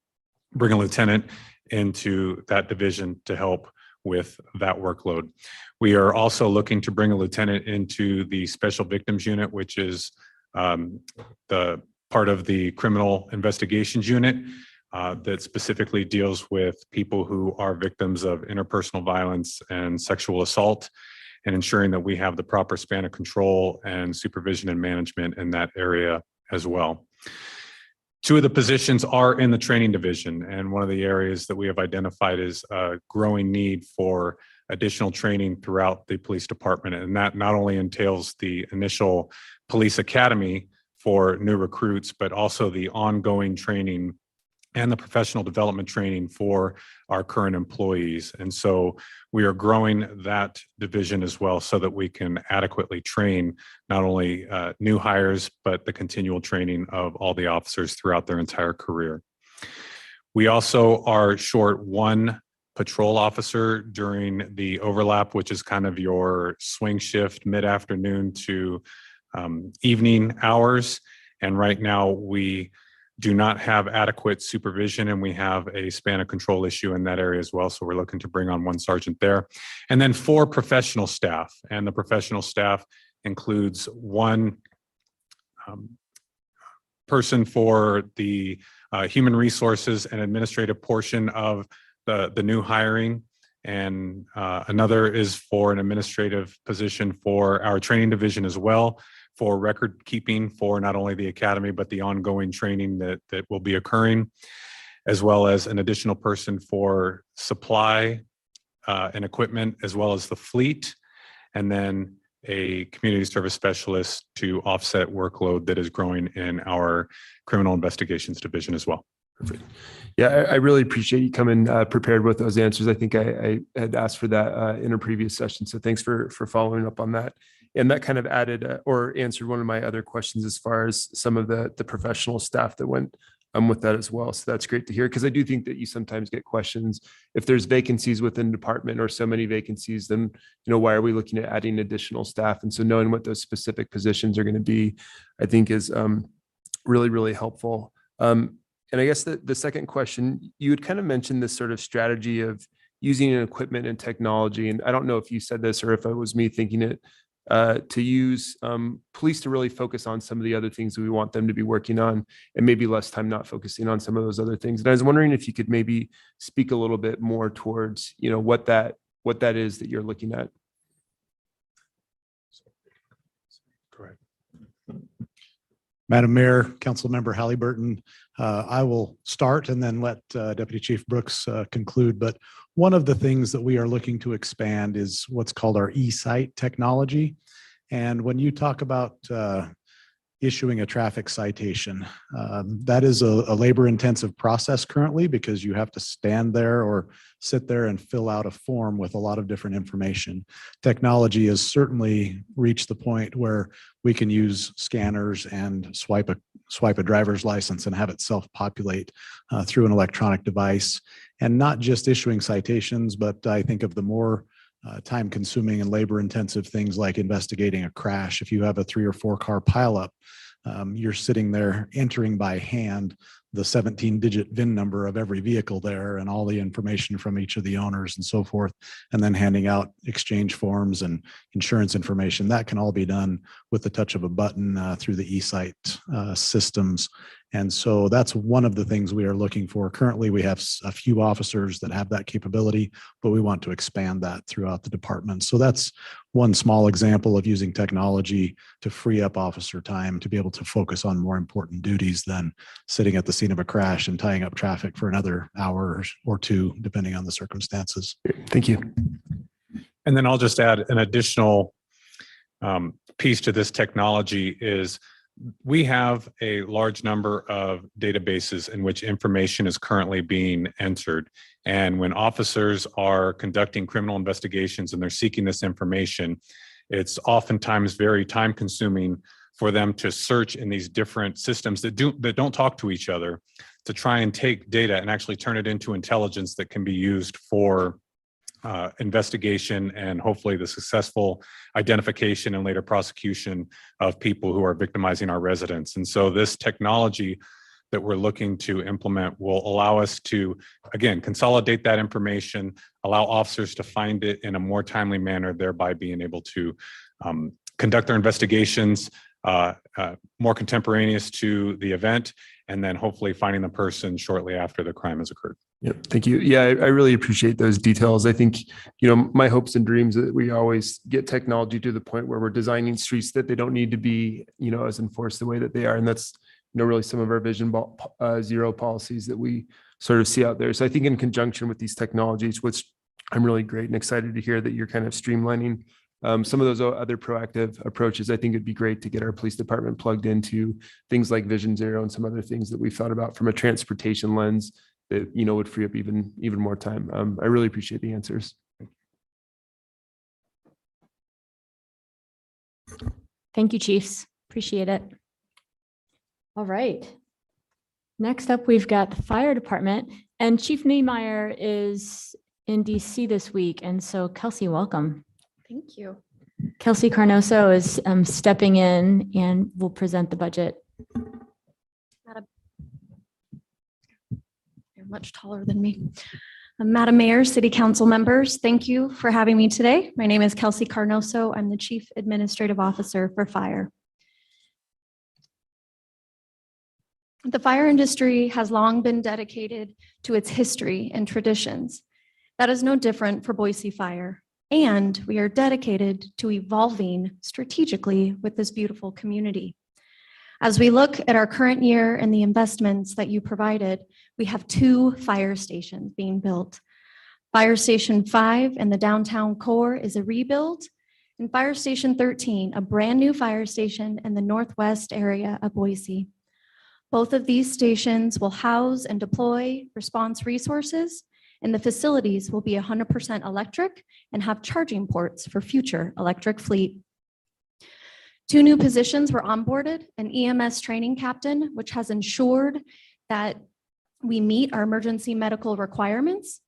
bring a lieutenant into that division to help with that workload. We are also looking to bring a lieutenant into the Special Victims Unit, which is the part of the Criminal Investigations Unit that specifically deals with people who are victims of interpersonal violence and sexual assault, and ensuring that we have the proper span of control and supervision and management in that area as well. 2 of the positions are in the training division, and one of the areas that we have identified is a growing need for additional training throughout the police department. And that not only entails the initial police academy for new recruits, but also the ongoing training and the professional development training for our current employees. And so we are growing that division as well so that we can adequately train not only new hires, but the continual training of all the officers throughout their entire career. We also are short one patrol officer during the overlap, which is kind of your swing shift mid-afternoon to evening hours. And right now we do not have adequate supervision, and we have a span of control issue in that area as well. So we're looking to bring on one sergeant there. And then 4 professional staff. And the professional staff includes one person for the human resources and administrative portion of the new hiring. And another is for an administrative position for our training division as well, for record keeping for not only the academy, but the ongoing training that will be occurring, as well as an additional person for supply and equipment, as well as the fleet, and then a community service specialist to offset workload that is growing in our criminal investigations division as well. Perfect. Yeah, I really appreciate you coming prepared with those answers. I think I had asked for that in a previous session. So thanks for following up on that. And that kind of added or answered one of my other questions as far as some of the professional staff that went with that as well. So that's great to hear, because I do think that you sometimes get questions if there's vacancies within the department or so many vacancies, then, why are we looking at adding additional staff? And so knowing what those specific positions are going to be, I think is really, really helpful. And I guess the second question, you had kind of mentioned this sort of strategy of using equipment and technology. And I don't know if you said this or if it was me thinking it, to use police to really focus on some of the other things that we want them to be working on, and maybe less time not focusing on some of those other things. And I was wondering if you could maybe speak a little bit more towards, what that is that you're looking at. Correct. Madam Mayor, Councilmember Halliburton, I will start and then let Deputy Chief Brooks conclude. But one of the things that we are looking to expand is what's called our e-cite technology. And when you talk about issuing a traffic citation, that is a labor-intensive process currently, because you have to stand there or sit there and fill out a form with a lot of different information. Technology has certainly reached the point where we can use scanners and swipe a driver's license and have it self-populate through an electronic device, and not just issuing citations, but I think of the more time-consuming and labor-intensive things like investigating a crash. If you have a 3 or 4 car pileup, you're sitting there entering by hand the 17-digit VIN number of every vehicle there and all the information from each of the owners and so forth, and then handing out exchange forms and insurance information. That can all be done with the touch of a button through the e-cite systems. And so that's one of the things we are looking for. Currently, we have a few officers that have that capability, but we want to expand that throughout the department. So that's one small example of using technology to free up officer time to be able to focus on more important duties than sitting at the scene of a crash and tying up traffic for another hour or 2, depending on the circumstances. Thank you. And then I'll just add an additional piece to this technology is we have a large number of databases in which information is currently being entered. And when officers are conducting criminal investigations and they're seeking this information, it's oftentimes very time consuming for them to search in these different systems that don't talk to each other, to try and take data and actually turn it into intelligence that can be used for investigation and hopefully the successful identification and later prosecution of people who are victimizing our residents. And so this technology that we're looking to implement will allow us to, again, consolidate that information, allow officers to find it in a more timely manner, thereby being able to conduct their investigations more contemporaneous to the event, and then hopefully finding the person shortly after the crime has occurred. Yeah, thank you. Yeah, I really appreciate those details. I think, my hopes and dreams that we always get technology to the point where we're designing streets that they don't need to be, as enforced the way that they are. And that's, really some of our Vision Zero policies that we sort of see out there. So I think in conjunction with these technologies, which I'm really great and excited to hear that you're kind of streamlining Some of those other proactive approaches, I think it'd be great to get our police department plugged into things like Vision Zero and some other things that we've thought about from a transportation lens that, would free up even more time. I really appreciate the answers. Thank you, chiefs. Appreciate it. All right. Next up, we've got the fire department, and Chief Niemeyer is in DC this week. And so Kelsey, welcome. Thank you. Kelsey Carnoso is stepping in and will present the budget. You're much taller than me. Madam Mayor, City Council members, thank you for having me today. My name is Kelsey Carnoso. I'm the Chief Administrative Officer for Fire. The fire industry has long been dedicated to its history and traditions. That is no different for Boise Fire, and we are dedicated to evolving strategically with this beautiful community. As we look at our current year and the investments that you provided, we have 2 fire stations being built. Fire Station 5 in the downtown core is a rebuild, and Fire Station 13, a brand new fire station in the northwest area of Boise. Both of these stations will house and deploy response resources, and the facilities will be 100% electric and have charging ports for future electric fleet. 2 new positions were onboarded, an EMS training captain, which has ensured that we meet our emergency medical requirements,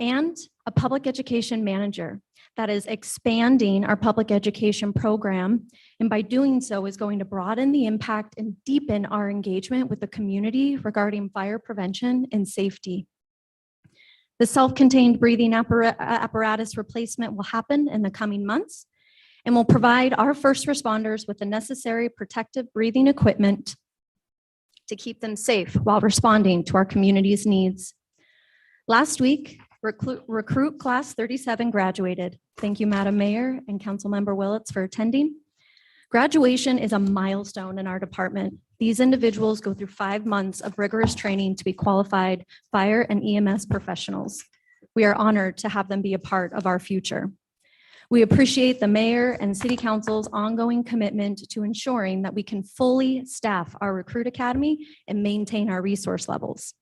and a public education manager that is expanding our public education program, and by doing so is going to broaden the impact and deepen our engagement with the community regarding fire prevention and safety. The self-contained breathing apparatus replacement will happen in the coming months and will provide our first responders with the necessary protective breathing equipment to keep them safe while responding to our community's needs. Last week, recruit class 37 graduated. Thank you, Madam Mayor and Councilmember Willits, for attending. Graduation is a milestone in our department. These individuals go through 5 months of rigorous training to be qualified fire and EMS professionals. We are honored to have them be a part of our future. We appreciate the mayor and city council's ongoing commitment to ensuring that we can fully staff our recruit academy and maintain our resource levels.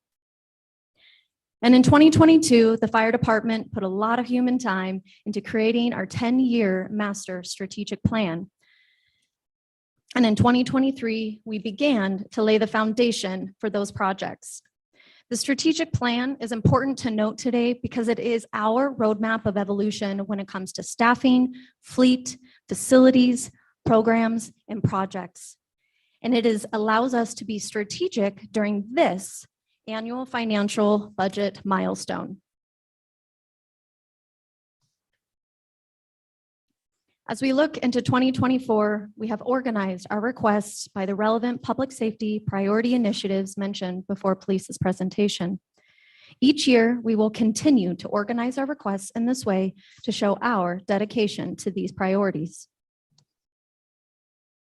And in 2022, the fire department put a lot of human time into creating our 10-year master strategic plan. And in 2023, we began to lay the foundation for those projects. The strategic plan is important to note today because it is our roadmap of evolution when it comes to staffing, fleet, facilities, programs, and projects. And it allows us to be strategic during this annual financial budget milestone. As we look into 2024, we have organized our requests by the relevant public safety priority initiatives mentioned before police's presentation. Each year, we will continue to organize our requests in this way to show our dedication to these priorities.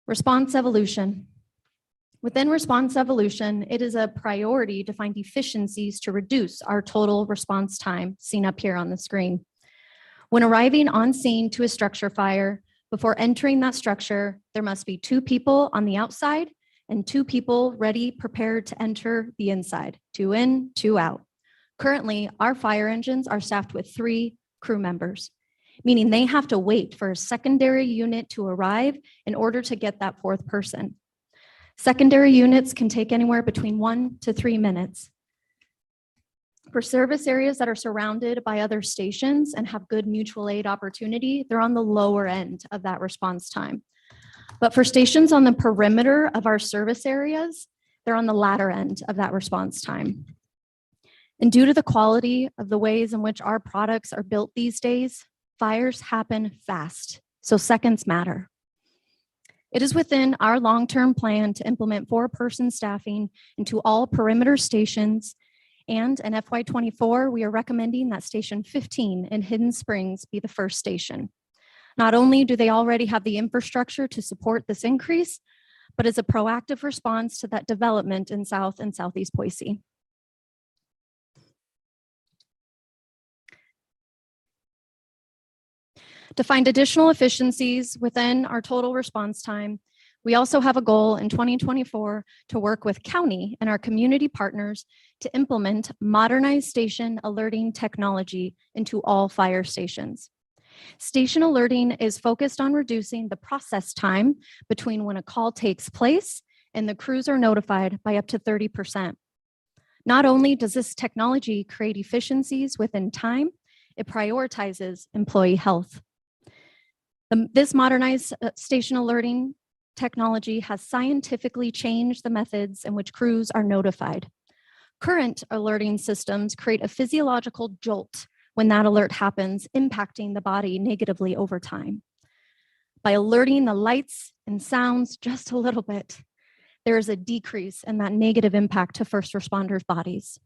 Response evolution. Within response evolution, it is a priority to find efficiencies to reduce our total response time, seen up here on the screen. When arriving on scene to a structure fire, before entering that structure, there must be 2 people on the outside and 2 people ready, prepared to enter the inside, 2 in, 2 out. Currently, our fire engines are staffed with 3 crew members, meaning they have to wait for a secondary unit to arrive in order to get that 4th person. Secondary units can take anywhere between 1 to 3 minutes. For service areas that are surrounded by other stations and have good mutual aid opportunity, they're on the lower end of that response time. But for stations on the perimeter of our service areas, they're on the latter end of that response time. And due to the quality of the ways in which our products are built these days, fires happen fast, so seconds matter. It is within our long-term plan to implement 4-person staffing into all perimeter stations, and in FY24, we are recommending that Station 15 in Hidden Springs be the first station. Not only do they already have the infrastructure to support this increase, but as a proactive response to that development in South and Southeast Boise. To find additional efficiencies within our total response time, we also have a goal in 2024 to work with county and our community partners to implement modernized station alerting technology into all fire stations. Station alerting is focused on reducing the process time between when a call takes place and the crews are notified by up to 30%. Not only does this technology create efficiencies within time, it prioritizes employee health. This modernized station alerting technology has scientifically changed the methods in which crews are notified. Current alerting systems create a physiological jolt when that alert happens, impacting the body negatively over time. By alerting the lights and sounds just a little bit, there is a decrease in that negative impact to first responders' bodies.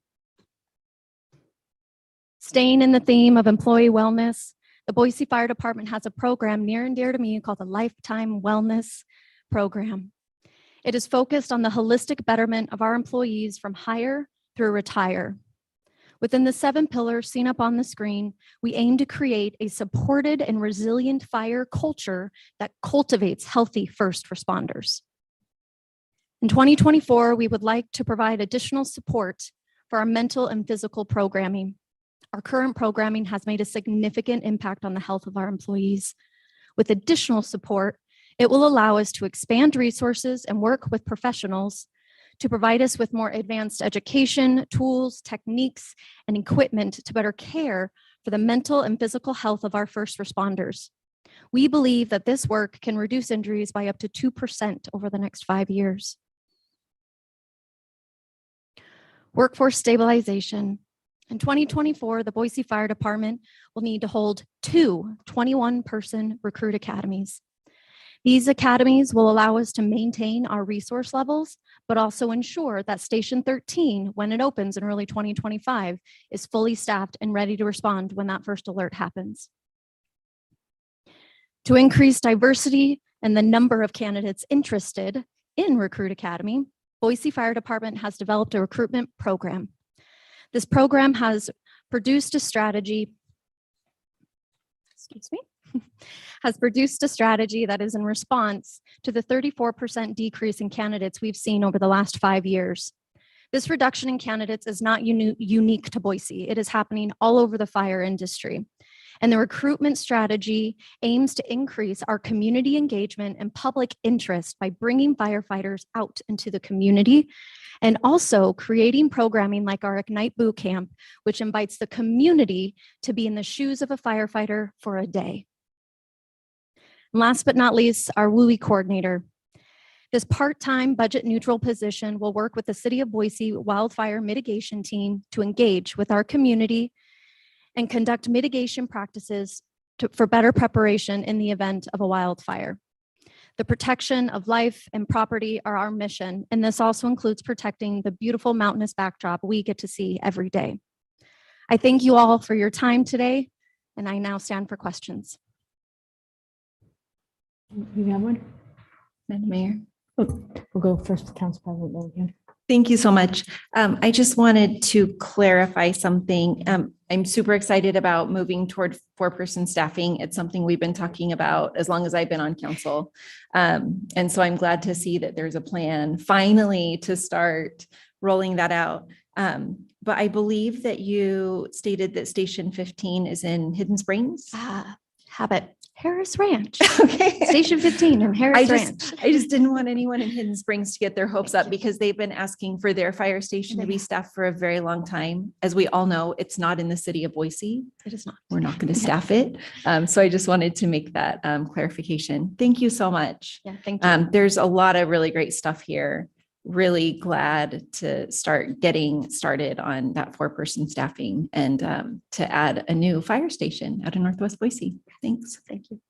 Staying in the theme of employee wellness, the Boise Fire Department has a program near and dear to me called the Lifetime Wellness Program. It is focused on the holistic betterment of our employees from hire through retire. Within the 7 pillars seen up on the screen, we aim to create a supported and resilient fire culture that cultivates healthy first responders. In 2024, we would like to provide additional support for our mental and physical programming. Our current programming has made a significant impact on the health of our employees. With additional support, it will allow us to expand resources and work with professionals to provide us with more advanced education, tools, techniques, and equipment to better care for the mental and physical health of our first responders. We believe that this work can reduce injuries by up to 2% over the next 5 years. Workforce stabilization. In 2024, the Boise Fire Department will need to hold 2 21-person recruit academies. These academies will allow us to maintain our resource levels, but also ensure that Station 13, when it opens in early 2025, is fully staffed and ready to respond when that first alert happens. To increase diversity and the number of candidates interested in Recruit Academy, Boise Fire Department has developed a recruitment program. This program has produced a strategy, that is in response to the 34% decrease in candidates we've seen over the last 5 years. This reduction in candidates is not unique to Boise. It is happening all over the fire industry. And the recruitment strategy aims to increase our community engagement and public interest by bringing firefighters out into the community and also creating programming like our Ignite Boot Camp, which invites the community to be in the shoes of a firefighter for a day. And last but not least, our WUI coordinator. This part-time budget neutral position will work with the City of Boise wildfire mitigation team to engage with our community and conduct mitigation practices for better preparation in the event of a wildfire. The protection of life and property are our mission, and this also includes protecting the beautiful mountainous backdrop we get to see every day. I thank you all for your time today, and I now stand for questions. You have one? Madam Mayor. We'll go first to Council President Milligan. Thank you so much. I just wanted to clarify something. I'm super excited about moving toward 4-person staffing. It's something we've been talking about as long as I've been on council. And so I'm glad to see that there's a plan finally to start rolling that out. But I believe that you stated that Station 15 is in Hidden Springs. Habit, Harris Ranch. Okay. Station 15 in Harris Ranch. I just didn't want anyone in Hidden Springs to get their hopes up because they've been asking for their fire station to be staffed for a very long time. As we all know, it's not in the city of Boise. It is not. We're not going to staff it. So I just wanted to make that clarification. Thank you so much. Yeah, thank you. There's a lot of really great stuff here. Really glad to start getting started on that 4-person staffing and to add a new fire station out of Northwest Boise. Thanks. Thank you.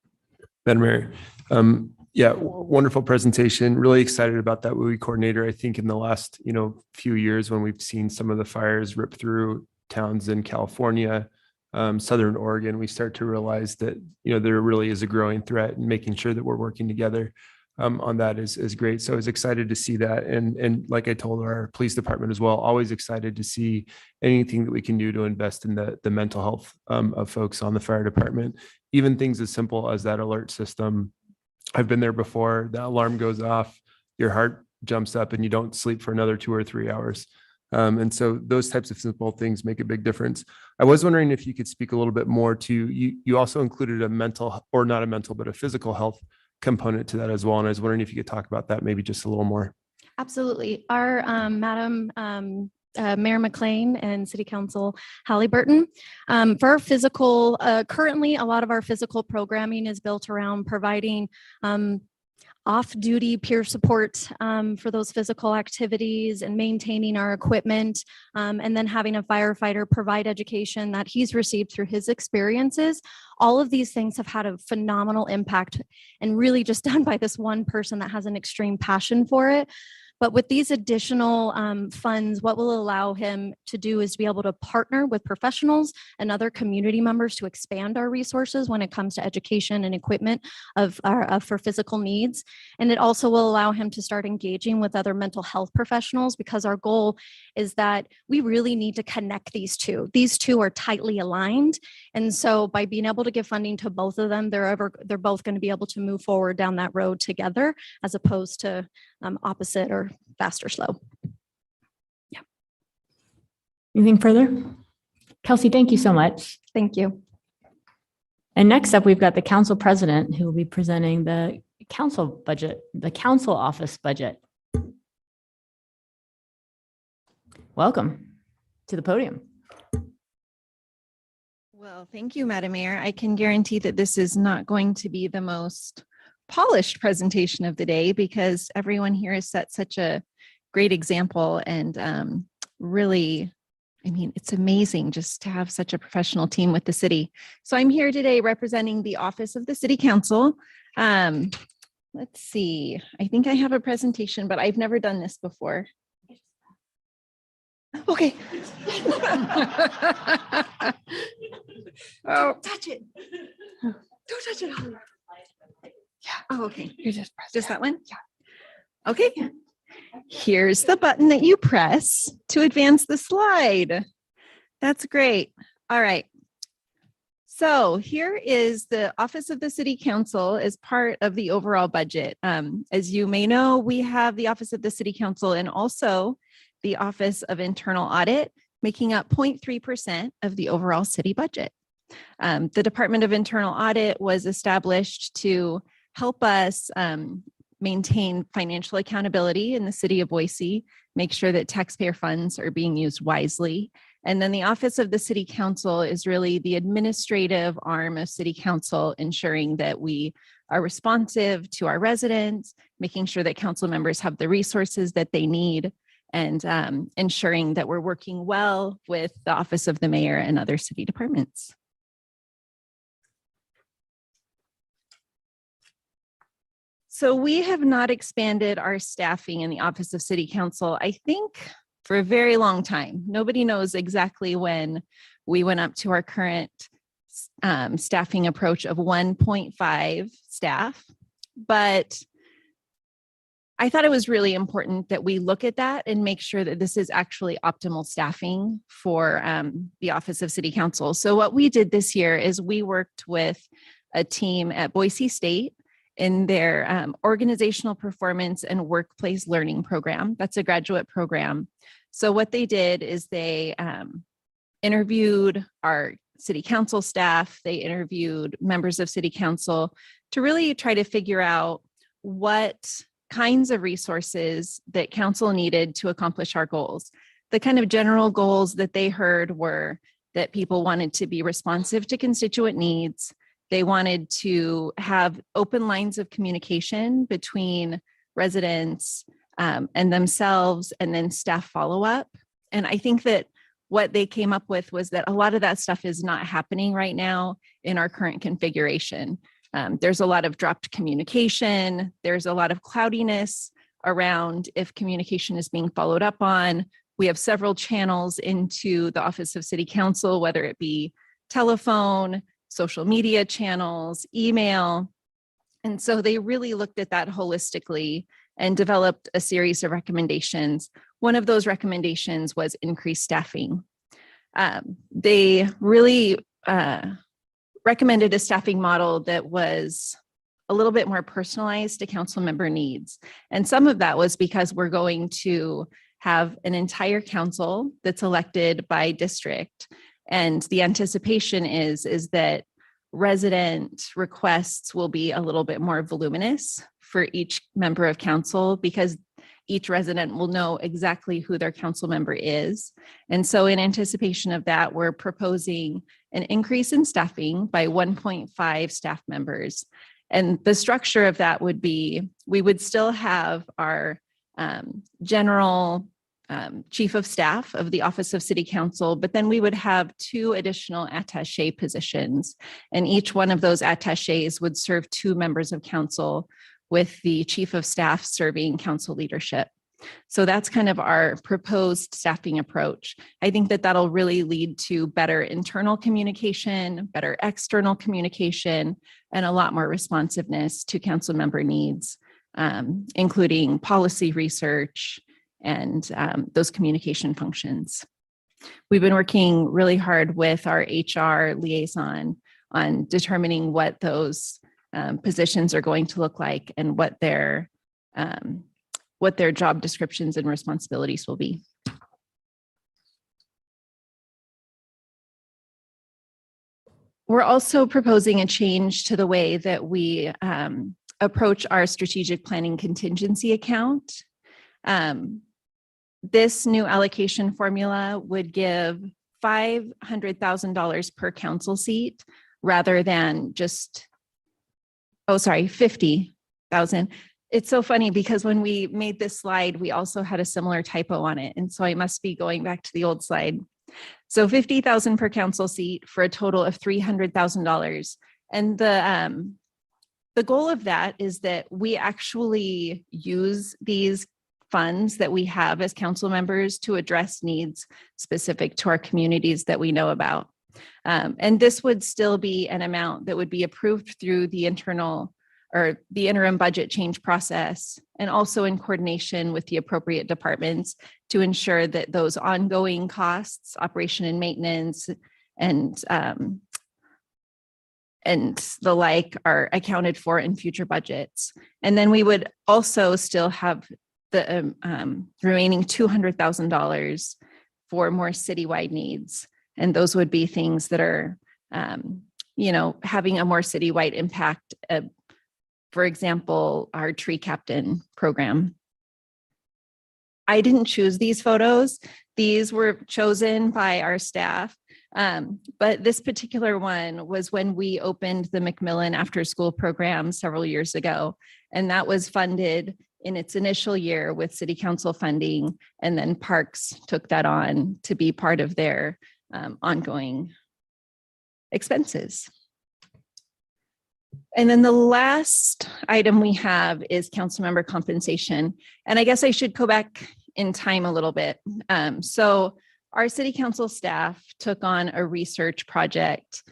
Madam Mayor, wonderful presentation. Really excited about that WUI coordinator. I think in the last, few years when we've seen some of the fires rip through towns in California, Southern Oregon, we start to realize that, there really is a growing threat, and making sure that we're working together on that is great. So I was excited to see that. And like I told our police department as well, always excited to see anything that we can do to invest in the mental health of folks on the fire department. even things as simple as that alert system. I've been there before. The alarm goes off, your heart jumps up, and you don't sleep for another 2 or 3 hours. And so those types of simple things make a big difference. I was wondering if you could speak a little bit more to, you also included a mental, or not a mental, but a physical health component to that as well. And I was wondering if you could talk about that maybe just a little more. Absolutely. Our Madam Mayor McLean and City Council Halliburton, for our physical, currently a lot of our physical programming is built around providing off-duty peer support for those physical activities and maintaining our equipment, and then having a firefighter provide education that he's received through his experiences. All of these things have had a phenomenal impact and really just done by this one person that has an extreme passion for it. But with these additional funds, what will allow him to do is to be able to partner with professionals and other community members to expand our resources when it comes to education and equipment for physical needs. And it also will allow him to start engaging with other mental health professionals, because our goal is that we really need to connect these two. These two are tightly aligned. And so by being able to give funding to both of them, they're both going to be able to move forward down that road together, as opposed to opposite or fast or slow. Yeah. Anything further? Kelsey, thank you so much. Thank you. And next up, we've got the council president who will be presenting the council budget, the council office budget. Welcome to the podium. Well, thank you, Madam Mayor. I can guarantee that this is not going to be the most polished presentation of the day, because everyone here has set such a great example, and really, I mean, it's amazing just to have such a professional team with the city. So I'm here today representing the Office of the City Council. Let's see, I think I have a presentation, but I've never done this before. Okay. Oh, touch it. Don't touch it. Yeah. Oh, okay. You just that one? Yeah. Okay. Here's the button that you press to advance the slide. That's great. All right. So here is the Office of the City Council as part of the overall budget. As you may know, we have the Office of the City Council and also the Office of Internal Audit, making up 0.3% of the overall city budget. The Department of Internal Audit was established to help us maintain financial accountability in the city of Boise, make sure that taxpayer funds are being used wisely. And then the Office of the City Council is really the administrative arm of City Council, ensuring that we are responsive to our residents, making sure that council members have the resources that they need, and ensuring that we're working well with the Office of the Mayor and other city departments. So we have not expanded our staffing in the Office of City Council, I think, for a very long time. Nobody knows exactly when we went up to our current staffing approach of 1.5 staff, but I thought it was really important that we look at that and make sure that this is actually optimal staffing for the Office of City Council. So what we did this year is we worked with a team at Boise State in their organizational performance and workplace learning program. That's a graduate program. So what they did is they interviewed our city council staff, they interviewed members of city council to really try to figure out what kinds of resources that council needed to accomplish our goals. The kind of general goals that they heard were that people wanted to be responsive to constituent needs. They wanted to have open lines of communication between residents and themselves, and then staff follow-up. And I think that what they came up with was that a lot of that stuff is not happening right now in our current configuration. There's a lot of dropped communication. There's a lot of cloudiness around if communication is being followed up on. We have several channels into the Office of City Council, whether it be telephone, social media channels, email. And so they really looked at that holistically and developed a series of recommendations. One of those recommendations was increased staffing. They really recommended a staffing model that was a little bit more personalized to council member needs. And some of that was because we're going to have an entire council that's elected by district. And the anticipation is that resident requests will be a little bit more voluminous for each member of council, because each resident will know exactly who their council member is. And so in anticipation of that, we're proposing an increase in staffing by 1.5 staff members. And the structure of that would be, we would still have our general chief of staff of the Office of City Council, but then we would have 2 additional attaché positions. And each one of those attachés would serve 2 members of council, with the chief of staff serving council leadership. So that's kind of our proposed staffing approach. I think that that'll really lead to better internal communication, better external communication, and a lot more responsiveness to council member needs, including policy research and those communication functions. We've been working really hard with our HR liaison on determining what those positions are going to look like and what their job descriptions and responsibilities will be. We're also proposing a change to the way that we approach our strategic planning contingency account. This new allocation formula would give $500,000 per council seat rather than just, 50,000. It's so funny because when we made this slide, we also had a similar typo on it. And so I must be going back to the old slide. So 50,000 per council seat for a total of $300,000. And the goal of that is that we actually use these funds that we have as council members to address needs specific to our communities that we know about. And this would still be an amount that would be approved through the internal or the interim budget change process, and also in coordination with the appropriate departments to ensure that those ongoing costs, operation and maintenance, and the like are accounted for in future budgets. And then we would also still have the remaining $200,000 for more citywide needs. And those would be things that are, having a more citywide impact. For example, our tree captain program. I didn't choose these photos. These were chosen by our staff. But this particular one was when we opened the Macmillan After School program several years ago. And that was funded in its initial year with city council funding. And then Parks took that on to be part of their ongoing expenses. And then the last item we have is council member compensation. And I guess I should go back in time a little bit. So our city council staff took on a research project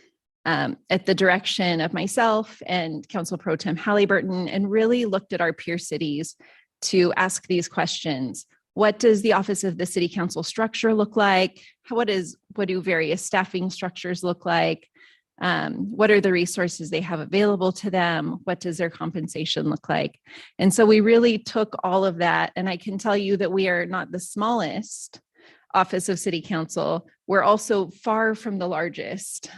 at the direction of myself and Council Pro Tem Halliburton, and really looked at our peer cities to ask these questions. What does the Office of the City Council structure look like? What do various staffing structures look like? What are the resources they have available to them? What does their compensation look like? And so we really took all of that. And I can tell you that we are not the smallest Office of City Council. We're also far from the largest.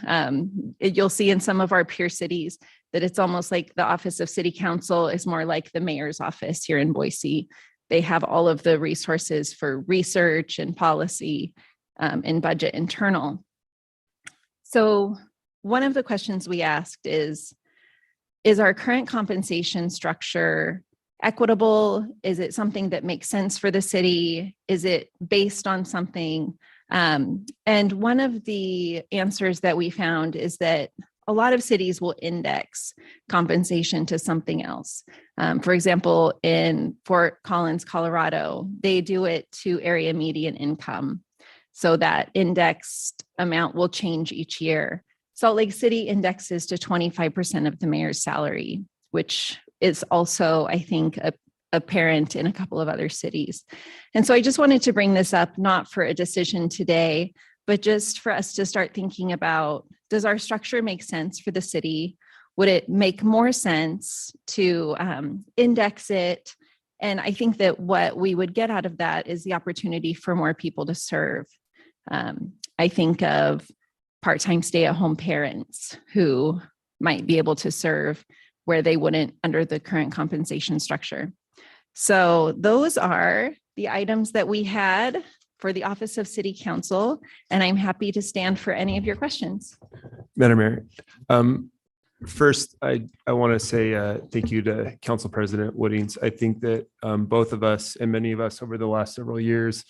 You'll see in some of our peer cities that it's almost like the Office of City Council is more like the mayor's office here in Boise. They have all of the resources for research and policy and budget internal. So one of the questions we asked is our current compensation structure equitable? Is it something that makes sense for the city? Is it based on something? And one of the answers that we found is that a lot of cities will index compensation to something else. For example, in Fort Collins, Colorado, they do it to area median income. So that indexed amount will change each year. Salt Lake City indexes to 25% of the mayor's salary, which is also, I think, apparent in a couple of other cities. And so I just wanted to bring this up, not for a decision today, but just for us to start thinking about, does our structure make sense for the city? Would it make more sense to index it? And I think that what we would get out of that is the opportunity for more people to serve. I think of part-time stay-at-home parents who might be able to serve where they wouldn't under the current compensation structure. So those are the items that we had for the Office of City Council, and I'm happy to stand for any of your questions. Madam Mayor, first, I want to say thank you to Council President Woodings. I think that both of us and many of us over the last several years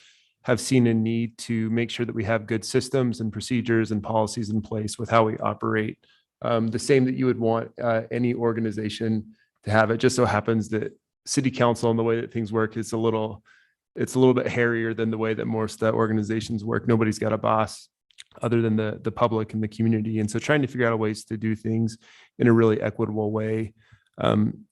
have seen a need to make sure that we have good systems and procedures and policies in place with how we operate. The same that you would want any organization to have. It just so happens that City Council and the way that things work is it's a little bit hairier than the way that most organizations work. Nobody's got a boss other than the public and the community. And so trying to figure out ways to do things in a really equitable way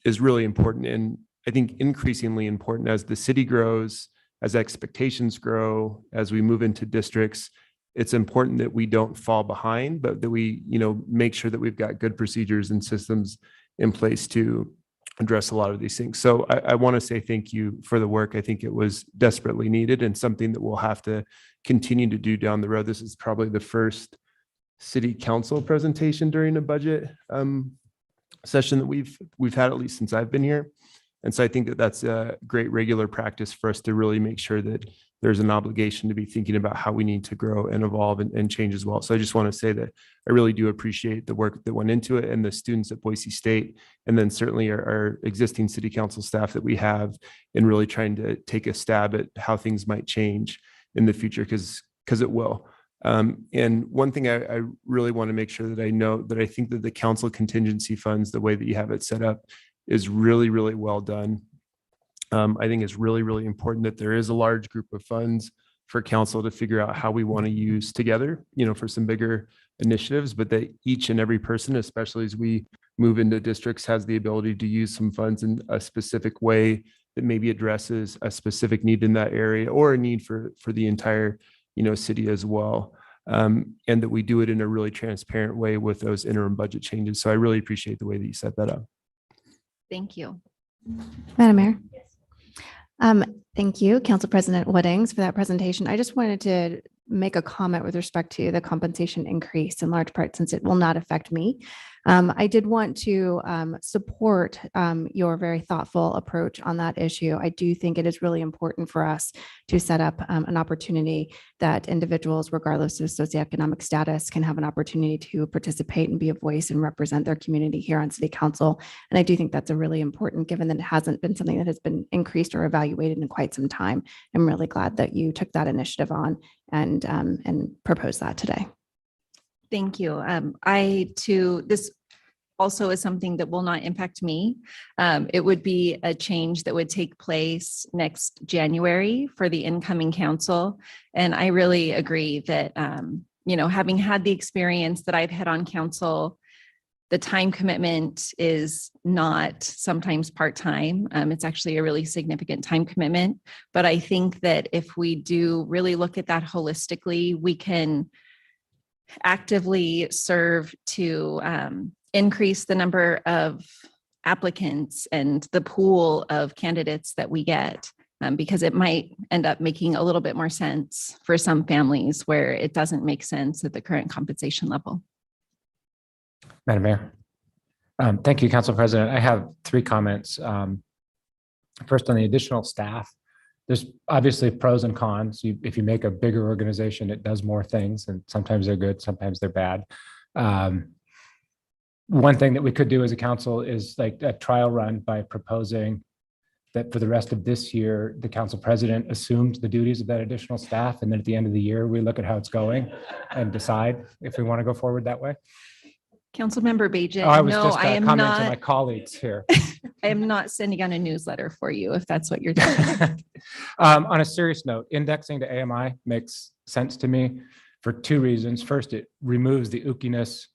is really important. And I think increasingly important as the city grows, as expectations grow, as we move into districts, it's important that we don't fall behind, but that we, make sure that we've got good procedures and systems in place to address a lot of these things. So I want to say thank you for the work. I think it was desperately needed and something that we'll have to continue to do down the road. This is probably the first City Council presentation during a budget session that we've had, at least since I've been here. And so I think that that's a great regular practice for us to really make sure that there's an obligation to be thinking about how we need to grow and evolve and change as well. So I just want to say that I really do appreciate the work that went into it and the students at Boise State, and then certainly our existing City Council staff that we have in really trying to take a stab at how things might change in the future, because it will. And one thing I really want to make sure that I know that I think that the council contingency funds, the way that you have it set up, is really, really well done. I think it's really, really important that there is a large group of funds for council to figure out how we want to use together, for some bigger initiatives, but that each and every person, especially as we move into districts, has the ability to use some funds in a specific way that maybe addresses a specific need in that area or a need for the entire, city as well. And that we do it in a really transparent way with those interim budget changes. So I really appreciate the way that you set that up. Thank you. Madam Mayor. Thank you, Council President Woodings, for that presentation. I just wanted to make a comment with respect to the compensation increase, in large part since it will not affect me. I did want to support your very thoughtful approach on that issue. I do think it is really important for us to set up an opportunity that individuals, regardless of socioeconomic status, can have an opportunity to participate and be a voice and represent their community here on City Council. And I do think that's a really important, given that it hasn't been something that has been increased or evaluated in quite some time. I'm really glad that you took that initiative on and proposed that today. Thank you. This also is something that will not impact me. It would be a change that would take place next January for the incoming council. And I really agree that, having had the experience that I've had on council, the time commitment is not sometimes part-time. It's actually a really significant time commitment. But I think that if we do really look at that holistically, we can actively serve to increase the number of applicants and the pool of candidates that we get, because it might end up making a little bit more sense for some families where it doesn't make sense at the current compensation level. Madam Mayor. Thank you, Council President. I have 3 comments. First, on the additional staff, there's obviously pros and cons. If you make a bigger organization, it does more things, and sometimes they're good, sometimes they're bad. One thing that we could do as a council is like a trial run by proposing that for the rest of this year, the council president assumes the duties of that additional staff. And then at the end of the year, we look at how it's going and decide if we want to go forward that way. Councilmember Bajan, I was no, just I am commenting to my not. colleagues here. I am not sending out a newsletter for you if that's what you're doing. On a serious note, indexing to AMI makes sense to me for 2 reasons. First, it removes the ookiness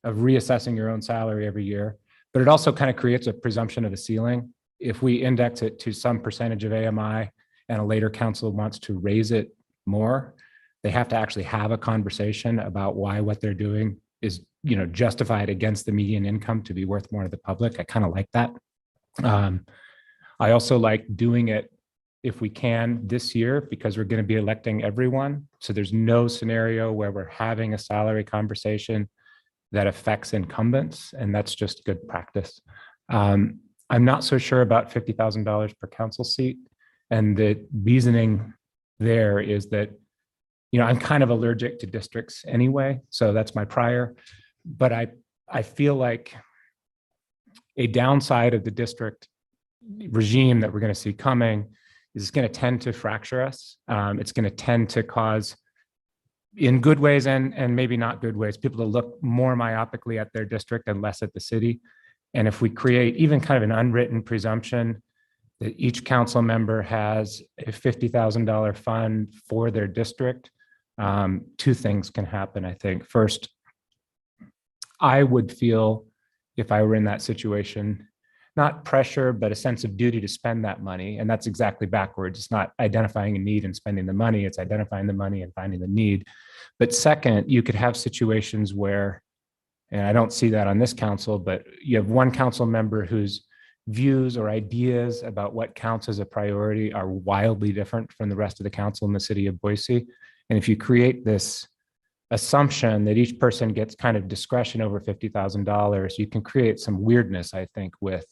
of reassessing your own salary every year, but it also kind of creates a presumption of a ceiling. If we index it to some percentage of AMI and a later council wants to raise it more, They have to actually have a conversation about why what they're doing is, justified against the median income to be worth more to the public. I kind of like that. I also like doing it if we can this year, because we're going to be electing everyone. So there's no scenario where we're having a salary conversation that affects incumbents, and that's just good practice. I'm not so sure about $50,000 per council seat. And the reasoning there is that, I'm kind of allergic to districts anyway. So that's my prior. But I feel like a downside of the district regime that we're going to see coming is going to tend to fracture us. It's going to tend to cause, in good ways and maybe not good ways, people to look more myopically at their district and less at the city. And if we create even kind of an unwritten presumption that each council member has a $50,000 fund for their district, two things can happen, I think. First, I would feel, if I were in that situation, not pressure, but a sense of duty to spend that money. And that's exactly backwards. It's not identifying a need and spending the money, it's identifying the money and finding the need. But second, you could have situations where, and I don't see that on this council, but you have one council member whose views or ideas about what counts as a priority are wildly different from the rest of the council in the city of Boise. And if you create this assumption that each person gets kind of discretion over $50,000, you can create some weirdness, I think, with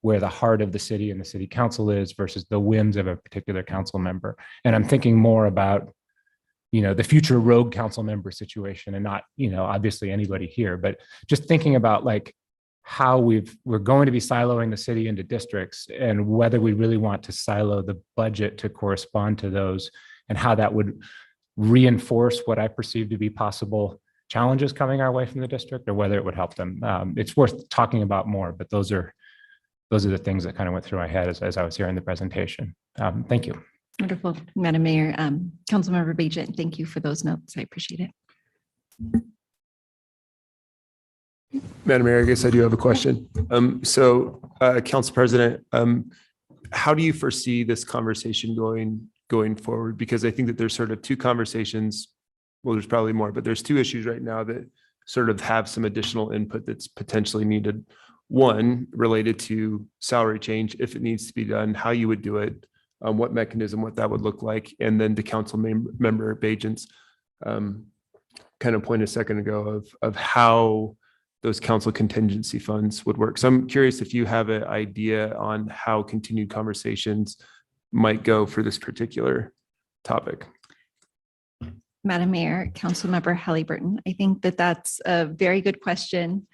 where the heart of the city and the city council is versus the whims of a particular council member. And I'm thinking more about, the future rogue council member situation, and not, obviously anybody here, but just thinking about like how we're going to be siloing the city into districts, and whether we really want to silo the budget to correspond to those, and how that would reinforce what I perceive to be possible challenges coming our way from the district, or whether it would help them. It's worth talking about more, but those are the things that kind of went through my head as I was hearing the presentation. Thank you. Wonderful, Madam Mayor. Councilmember Bajent, thank you for those notes. I appreciate it. Madam Mayor, I guess I do have a question. Council President, how do you foresee this conversation going forward? Because I think that there's sort of two conversations. Well, there's probably more, but there's two issues right now that sort of have some additional input that's potentially needed. One, related to salary change, if it needs to be done, how you would do it, what mechanism, what that would look like. And then to Council Member Bajent's kind of point a second ago of how those council contingency funds would work. So I'm curious if you have an idea on how continued conversations might go for this particular topic. Madam Mayor, Councilmember Halliburton, I think that that's a very good question.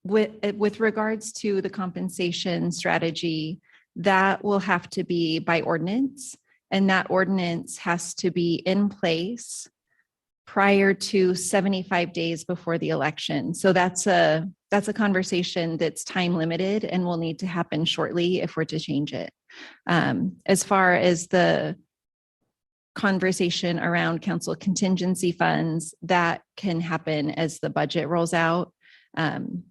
With regards to the compensation strategy, that will have to be by ordinance, and that ordinance has to be in place prior to 75 days before the election. So that's a conversation that's time limited and will need to happen shortly if we're to change it. As far as the conversation around council contingency funds, that can happen as the budget rolls out. And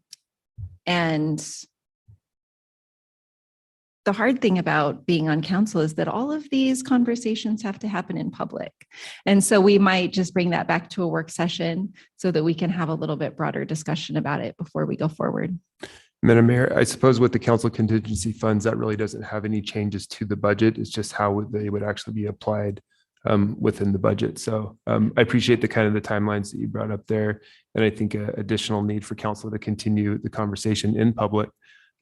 the hard thing about being on council is that all of these conversations have to happen in public. And so we might just bring that back to a work session so that we can have a little bit broader discussion about it before we go forward. Madam Mayor, I suppose with the council contingency funds, that really doesn't have any changes to the budget. It's just how they would actually be applied within the budget. So I appreciate the kind of the timelines that you brought up there. And I think additional need for council to continue the conversation in public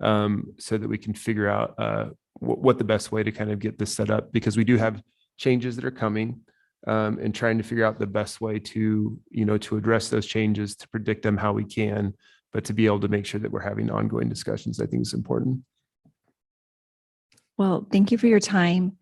so that we can figure out what the best way to kind of get this set up, because we do have changes that are coming and trying to figure out the best way to, to address those changes, to predict them how we can, but to be able to make sure that we're having ongoing discussions, I think is important. Well, thank you for your time.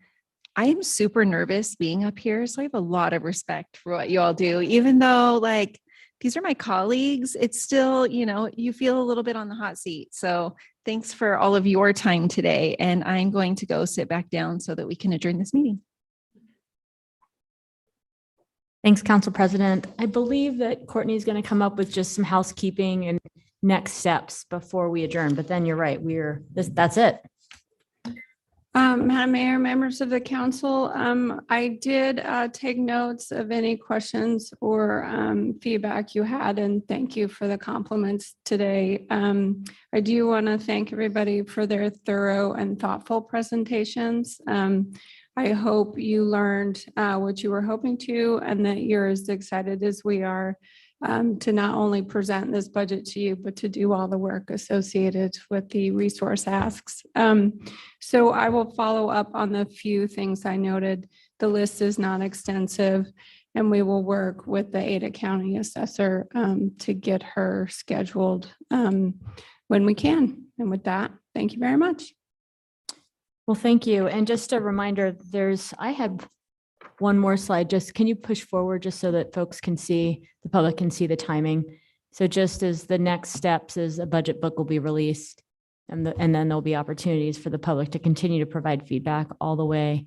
I am super nervous being up here, so I have a lot of respect for what you all do, even though like these are my colleagues. It's still, you feel a little bit on the hot seat. So thanks for all of your time today. And I'm going to go sit back down so that we can adjourn this meeting. Thanks, Council President. I believe that Courtney is going to come up with just some housekeeping and next steps before we adjourn. But then you're right, that's it. Madam Mayor, members of the council, I did take notes of any questions or feedback you had, and thank you for the compliments today. I do want to thank everybody for their thorough and thoughtful presentations. I hope you learned what you were hoping to, and that you're as excited as we are to not only present this budget to you, but to do all the work associated with the resource asks. So I will follow up on the few things I noted. The list is not extensive, and we will work with the Ada County assessor to get her scheduled when we can. And with that, thank you very much. Well, thank you. And just a reminder, I had one more slide. Just can you push forward just so that folks can see, the public can see the timing? So just as the next steps is a budget book will be released, and then there'll be opportunities for the public to continue to provide feedback all the way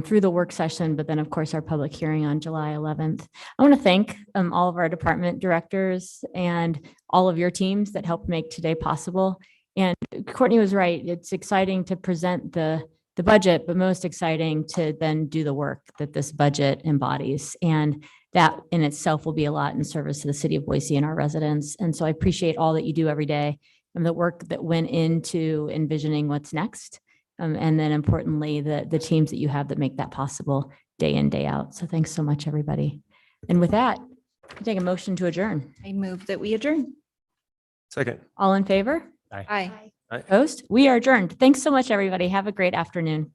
through the work session, but then of course our public hearing on July 11th. I want to thank all of our department directors and all of your teams that helped make today possible. And Courtney was right. It's exciting to present the budget, but most exciting to then do the work that this budget embodies. And that in itself will be a lot in service to the city of Boise and our residents. And so I appreciate all that you do every day and the work that went into envisioning what's next. And then importantly, the teams that you have that make that possible day in, day out. So thanks so much, everybody. And with that, I take a motion to adjourn. I move that we adjourn. Second. All in favor? Aye. Opposed? We are adjourned. Thanks so much, everybody. Have a great afternoon.